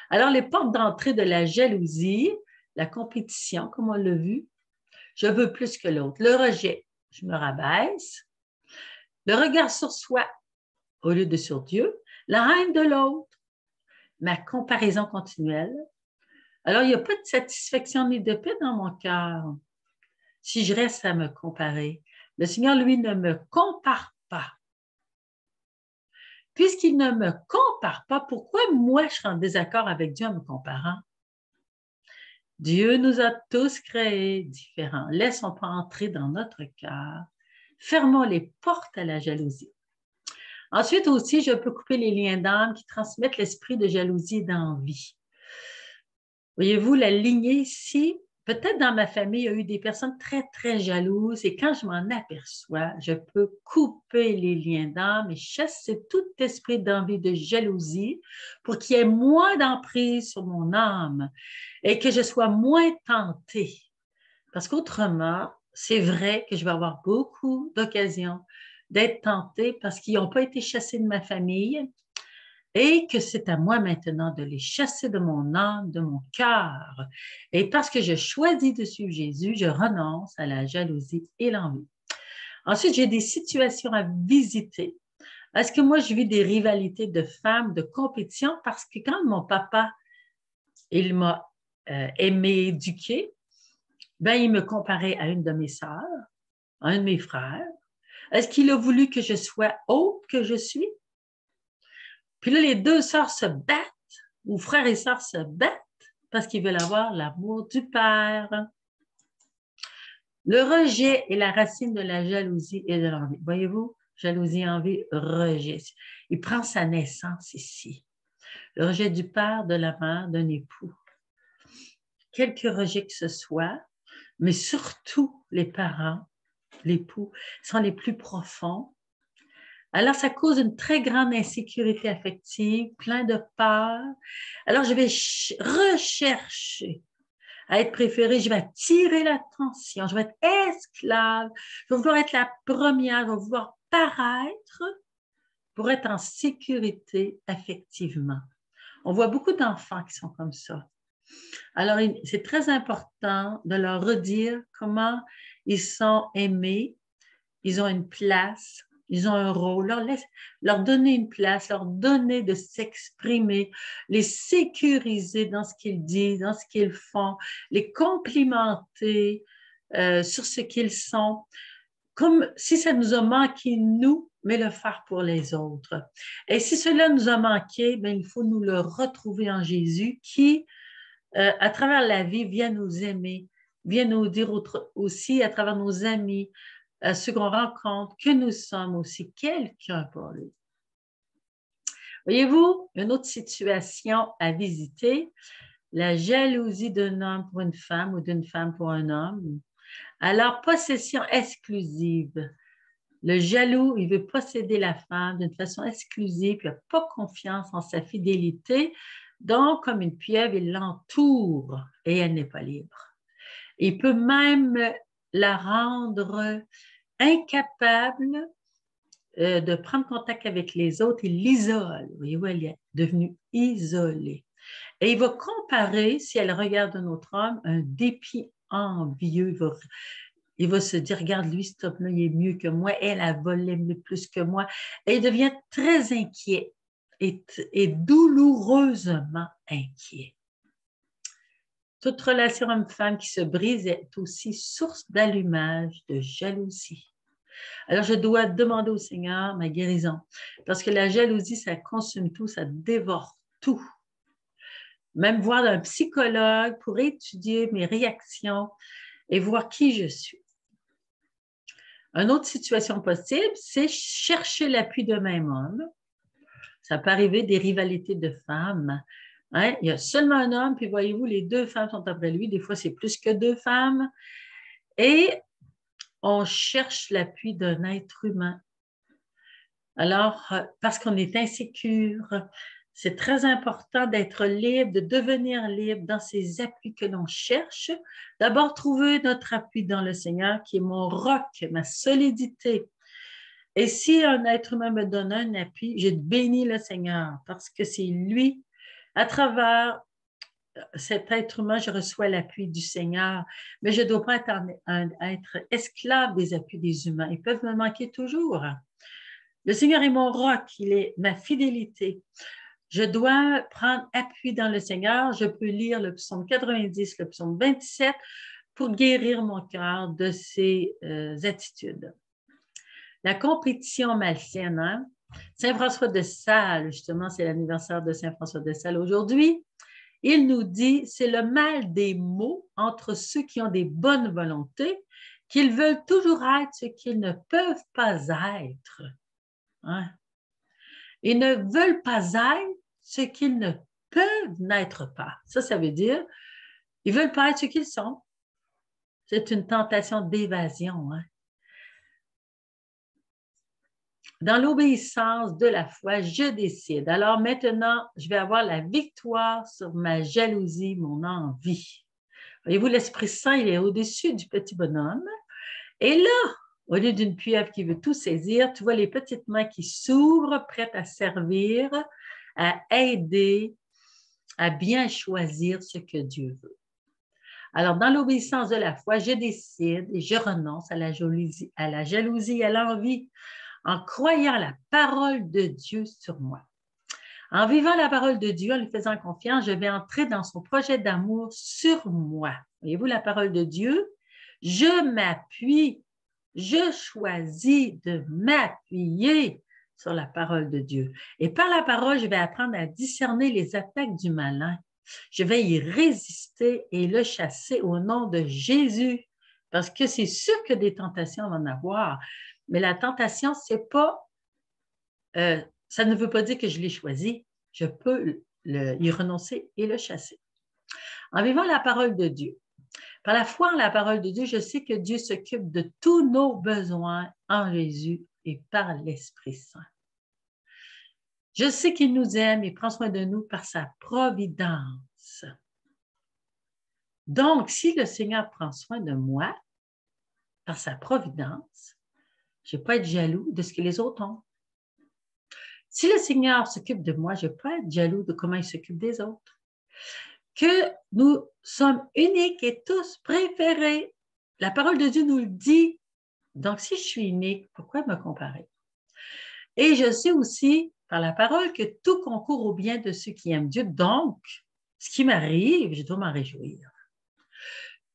Alors, les portes d'entrée de la jalousie, la compétition, comme on l'a vu, je veux plus que l'autre. Le rejet, je me rabaisse. Le regard sur soi au lieu de sur Dieu. la haine de l'autre, ma comparaison continuelle. Alors, il n'y a pas de satisfaction ni de paix dans mon cœur si je reste à me comparer. Le Seigneur, lui, ne me compare pas. Puisqu'il ne me compare pas, pourquoi moi je serais en désaccord avec Dieu en me comparant? Dieu nous a tous créés différents. Laissons pas entrer dans notre cœur. Fermons les portes à la jalousie. Ensuite aussi, je peux couper les liens d'âme qui transmettent l'esprit de jalousie et d'envie. Voyez-vous, la lignée ici, peut-être dans ma famille, il y a eu des personnes très, très jalouses et quand je m'en aperçois, je peux couper les liens d'âme et chasser tout esprit d'envie, de jalousie pour qu'il y ait moins d'emprise sur mon âme et que je sois moins tentée. Parce qu'autrement, c'est vrai que je vais avoir beaucoup d'occasions d'être tentée parce qu'ils n'ont pas été chassés de ma famille et que c'est à moi maintenant de les chasser de mon âme, de mon cœur. Et parce que je choisis de suivre Jésus, je renonce à la jalousie et l'envie. Ensuite, j'ai des situations à visiter. Est-ce que moi, je vis des rivalités de femmes, de compétition? Parce que quand mon papa, il m'a aimé, éduqué, ben, il me comparait à une de mes sœurs, à un de mes frères. Est-ce qu'il a voulu que je sois autre que je suis? Puis là, les deux sœurs se battent, ou frères et sœurs se battent, parce qu'ils veulent avoir l'amour du Père. Le rejet est la racine de la jalousie et de l'envie. Voyez-vous, jalousie, envie, rejet. Il prend sa naissance ici. Le rejet du père, de la mère, d'un époux. Quelque rejet que ce soit, mais surtout les parents, l'époux, sont les plus profonds. Alors, ça cause une très grande insécurité affective, plein de peur. Alors, je vais rechercher à être préférée, je vais attirer l'attention, je vais être esclave, je vais vouloir être la première, je vais vouloir paraître pour être en sécurité affectivement. On voit beaucoup d'enfants qui sont comme ça. Alors, c'est très important de leur redire comment ils sont aimés, ils ont une place, ils ont un rôle, leur donner une place, leur donner de s'exprimer, les sécuriser dans ce qu'ils disent, dans ce qu'ils font, les complimenter sur ce qu'ils sont, comme si ça nous a manqué, nous, mais le faire pour les autres. Et si cela nous a manqué, bien, il faut nous le retrouver en Jésus qui, à travers la vie, vient nous aimer, vient nous dire aussi à travers nos amis, ceux qu'on rencontre, que nous sommes aussi quelqu'un pour lui. Voyez-vous, une autre situation à visiter, la jalousie d'un homme pour une femme ou d'une femme pour un homme. Alors, possession exclusive. Le jaloux, il veut posséder la femme d'une façon exclusive, il n'a pas confiance en sa fidélité, donc, comme une pieuvre, il l'entoure et elle n'est pas libre. Il peut même la rendre incapable de prendre contact avec les autres, il l'isole. Voyez-vous, elle est devenue isolée. Et il va comparer, si elle regarde un autre homme, un dépit envieux. Il va se dire, regarde, lui, cet homme-là, il est mieux que moi. Elle va l'aimer plus que moi. Et il devient très inquiet et douloureusement inquiet. Toute relation homme-femme qui se brise est aussi source d'allumage, de jalousie. Alors, je dois demander au Seigneur ma guérison parce que la jalousie, ça consomme tout, ça dévore tout. Même voir un psychologue pour étudier mes réactions et voir qui je suis. Une autre situation possible, c'est chercher l'appui d'un même homme. Ça peut arriver des rivalités de femmes. Hein? Il y a seulement un homme, puis voyez-vous, les deux femmes sont après lui. Des fois, c'est plus que deux femmes. Et on cherche l'appui d'un être humain. Alors, parce qu'on est insécure, c'est très important d'être libre, de devenir libre dans ces appuis que l'on cherche. D'abord, trouver notre appui dans le Seigneur, qui est mon roc, ma solidité. Et si un être humain me donne un appui, je bénis le Seigneur, parce que c'est lui, à travers cet être humain, je reçois l'appui du Seigneur, mais je ne dois pas être esclave des appuis des humains. Ils peuvent me manquer toujours. Le Seigneur est mon roc, il est ma fidélité. Je dois prendre appui dans le Seigneur. Je peux lire le psaume 90, le psaume 27 pour guérir mon cœur de ces attitudes. La compétition malsaine, hein? Saint François de Sales, justement, c'est l'anniversaire de Saint François de Sales aujourd'hui. Il nous dit, c'est le mal des mots entre ceux qui ont des bonnes volontés, qu'ils veulent toujours être ce qu'ils ne peuvent pas être. Hein? Ils ne veulent pas être ce qu'ils ne peuvent n'être pas. Ça veut dire, ils ne veulent pas être ce qu'ils sont. C'est une tentation d'évasion. Hein? Dans l'obéissance de la foi, je décide. Alors maintenant, je vais avoir la victoire sur ma jalousie, mon envie. Voyez-vous, l'Esprit Saint, il est au-dessus du petit bonhomme. Et là, au lieu d'une pieuvre qui veut tout saisir, tu vois les petites mains qui s'ouvrent, prêtes à servir, à aider, à bien choisir ce que Dieu veut. Alors, dans l'obéissance de la foi, je décide et je renonce à la jalousie, à l'envie, en croyant la parole de Dieu sur moi. En vivant la parole de Dieu, en lui faisant confiance, je vais entrer dans son projet d'amour sur moi. Voyez-vous la parole de Dieu? Je m'appuie, je choisis de m'appuyer sur la parole de Dieu. Et par la parole, je vais apprendre à discerner les attaques du malin. Je vais y résister et le chasser au nom de Jésus. Parce que c'est sûr que des tentations, on va en avoir. Mais la tentation, c'est pas, ça ne veut pas dire que je l'ai choisi. Je peux y renoncer et le chasser. En vivant la parole de Dieu, par la foi en la parole de Dieu, je sais que Dieu s'occupe de tous nos besoins en Jésus et par l'Esprit Saint. Je sais qu'il nous aime et prend soin de nous par sa providence. Donc, si le Seigneur prend soin de moi par sa providence, je ne vais pas être jaloux de ce que les autres ont. Si le Seigneur s'occupe de moi, je ne vais pas être jaloux de comment il s'occupe des autres. Que nous sommes uniques et tous préférés. La parole de Dieu nous le dit. Donc, si je suis unique, pourquoi me comparer? Et je sais aussi, par la parole, que tout concourt au bien de ceux qui aiment Dieu. Donc, ce qui m'arrive, je dois m'en réjouir.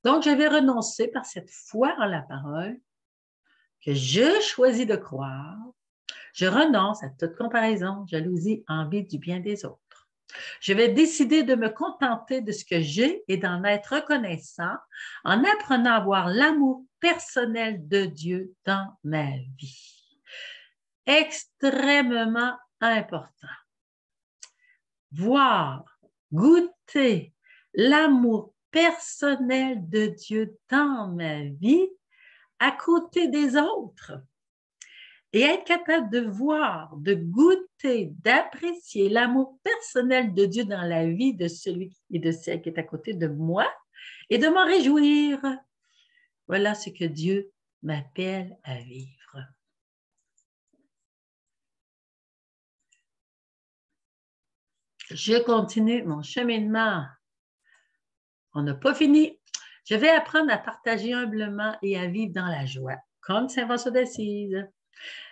Donc, je vais renoncer par cette foi en la parole que je choisis de croire. Je renonce à toute comparaison, jalousie, envie du bien des autres. Je vais décider de me contenter de ce que j'ai et d'en être reconnaissant en apprenant à voir l'amour personnel de Dieu dans ma vie. Extrêmement important. Voir, goûter l'amour personnel de Dieu dans ma vie à côté des autres. Et être capable de voir, de goûter, d'apprécier l'amour personnel de Dieu dans la vie de celui et de celle qui est à côté de moi et de m'en réjouir. Voilà ce que Dieu m'appelle à vivre. Je continue mon cheminement. On n'a pas fini. Je vais apprendre à partager humblement et à vivre dans la joie, comme Saint François d'Assise.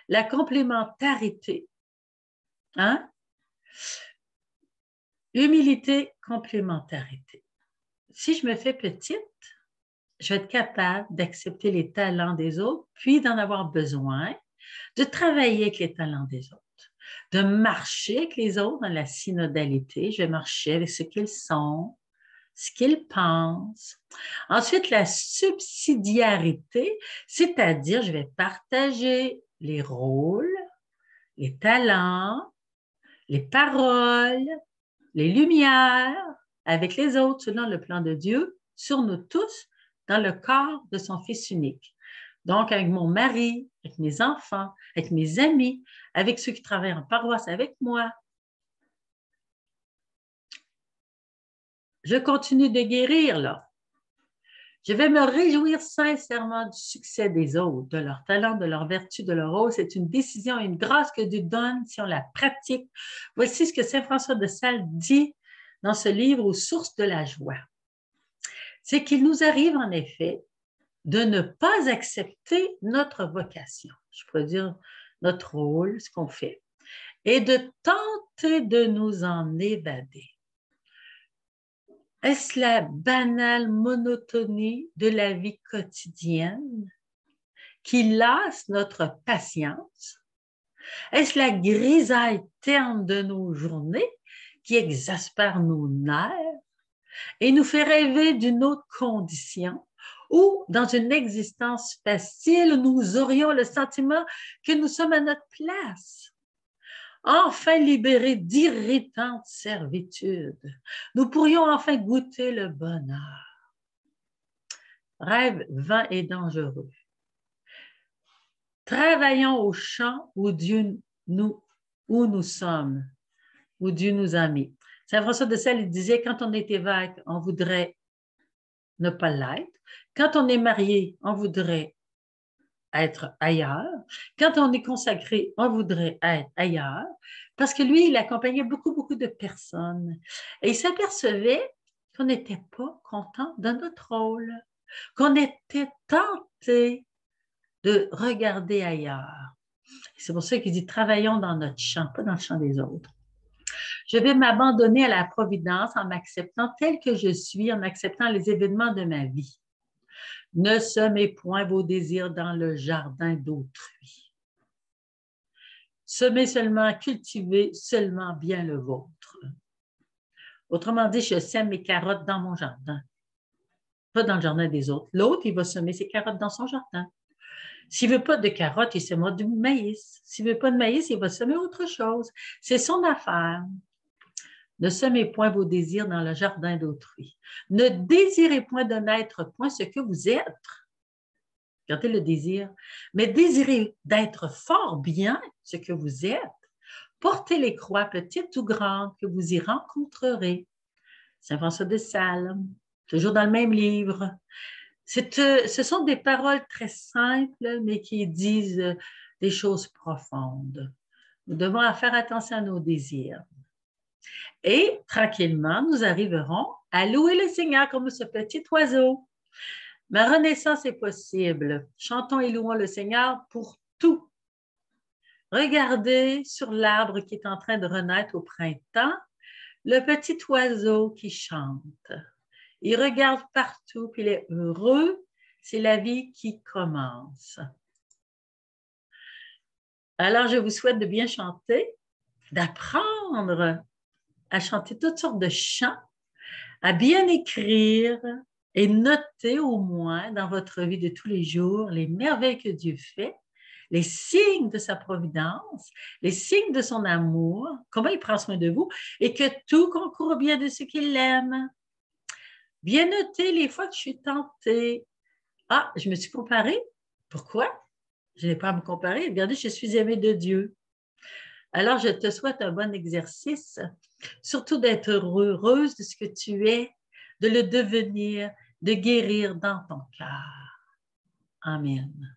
La complémentarité. Hein? Humilité, complémentarité. Si je me fais petite, je vais être capable d'accepter les talents des autres, puis d'en avoir besoin, de travailler avec les talents des autres, de marcher avec les autres dans la synodalité. Je vais marcher avec ce qu'ils sont, ce qu'ils pensent. Ensuite, la subsidiarité, c'est-à-dire je vais partager les rôles, les talents, les paroles, les lumières avec les autres selon le plan de Dieu sur nous tous dans le corps de son Fils unique. Donc, avec mon mari, avec mes enfants, avec mes amis, avec ceux qui travaillent en paroisse avec moi. Je continue de guérir, là. Je vais me réjouir sincèrement du succès des autres, de leur talent, de leur vertu, de leur rôle. C'est une décision et une grâce que Dieu donne si on la pratique. Voici ce que Saint François de Sales dit dans ce livre aux sources de la joie. C'est qu'il nous arrive en effet de ne pas accepter notre vocation. Je pourrais dire notre rôle, ce qu'on fait, et de tenter de nous en évader. Est-ce la banale monotonie de la vie quotidienne qui lasse notre patience? Est-ce la grisaille terne de nos journées qui exaspère nos nerfs et nous fait rêver d'une autre condition où, dans une existence facile, nous aurions le sentiment que nous sommes à notre place? Enfin libérés d'irritantes servitudes, nous pourrions enfin goûter le bonheur. Rêve vain et dangereux. Travaillons au champ où nous sommes, où Dieu nous a mis. Saint François de Sales disait, quand on est évêque, on voudrait ne pas l'être. Quand on est marié, on voudrait être ailleurs. Quand on est consacré, on voudrait être ailleurs. Parce que lui, il accompagnait beaucoup de personnes. Et il s'apercevait qu'on n'était pas content de notre rôle, qu'on était tenté de regarder ailleurs. C'est pour ça qu'il dit, travaillons dans notre champ, pas dans le champ des autres. Je vais m'abandonner à la providence en m'acceptant tel que je suis, en acceptant les événements de ma vie. Ne semez point vos désirs dans le jardin d'autrui. Semez seulement, cultivez seulement bien le vôtre. Autrement dit, je sème mes carottes dans mon jardin, pas dans le jardin des autres. L'autre, il va semer ses carottes dans son jardin. S'il ne veut pas de carottes, il sèmera du maïs. S'il ne veut pas de maïs, il va semer autre chose. C'est son affaire. Ne semez point vos désirs dans le jardin d'autrui. Ne désirez point de n'être point ce que vous êtes. Regardez le désir. Mais désirez d'être fort bien ce que vous êtes. Portez les croix, petites ou grandes, que vous y rencontrerez. Saint François de Sales, toujours dans le même livre. Ce sont des paroles très simples, mais qui disent des choses profondes. Nous devons faire attention à nos désirs. Et tranquillement, nous arriverons à louer le Seigneur comme ce petit oiseau. Ma renaissance est possible. Chantons et louons le Seigneur pour tout. Regardez sur l'arbre qui est en train de renaître au printemps, le petit oiseau qui chante. Il regarde partout, puis il est heureux. C'est la vie qui commence. Alors, je vous souhaite de bien chanter, d'apprendre à chanter toutes sortes de chants, à bien écrire et noter au moins dans votre vie de tous les jours les merveilles que Dieu fait, les signes de sa providence, les signes de son amour, comment il prend soin de vous et que tout concourt bien de ce qu'il aime. Bien noter les fois que je suis tentée. Ah, je me suis comparée. Pourquoi? Je n'ai pas à me comparer. Regardez, je suis aimée de Dieu. Alors, je te souhaite un bon exercice, surtout d'être heureuse de ce que tu es, de le devenir, de guérir dans ton cœur. Amen.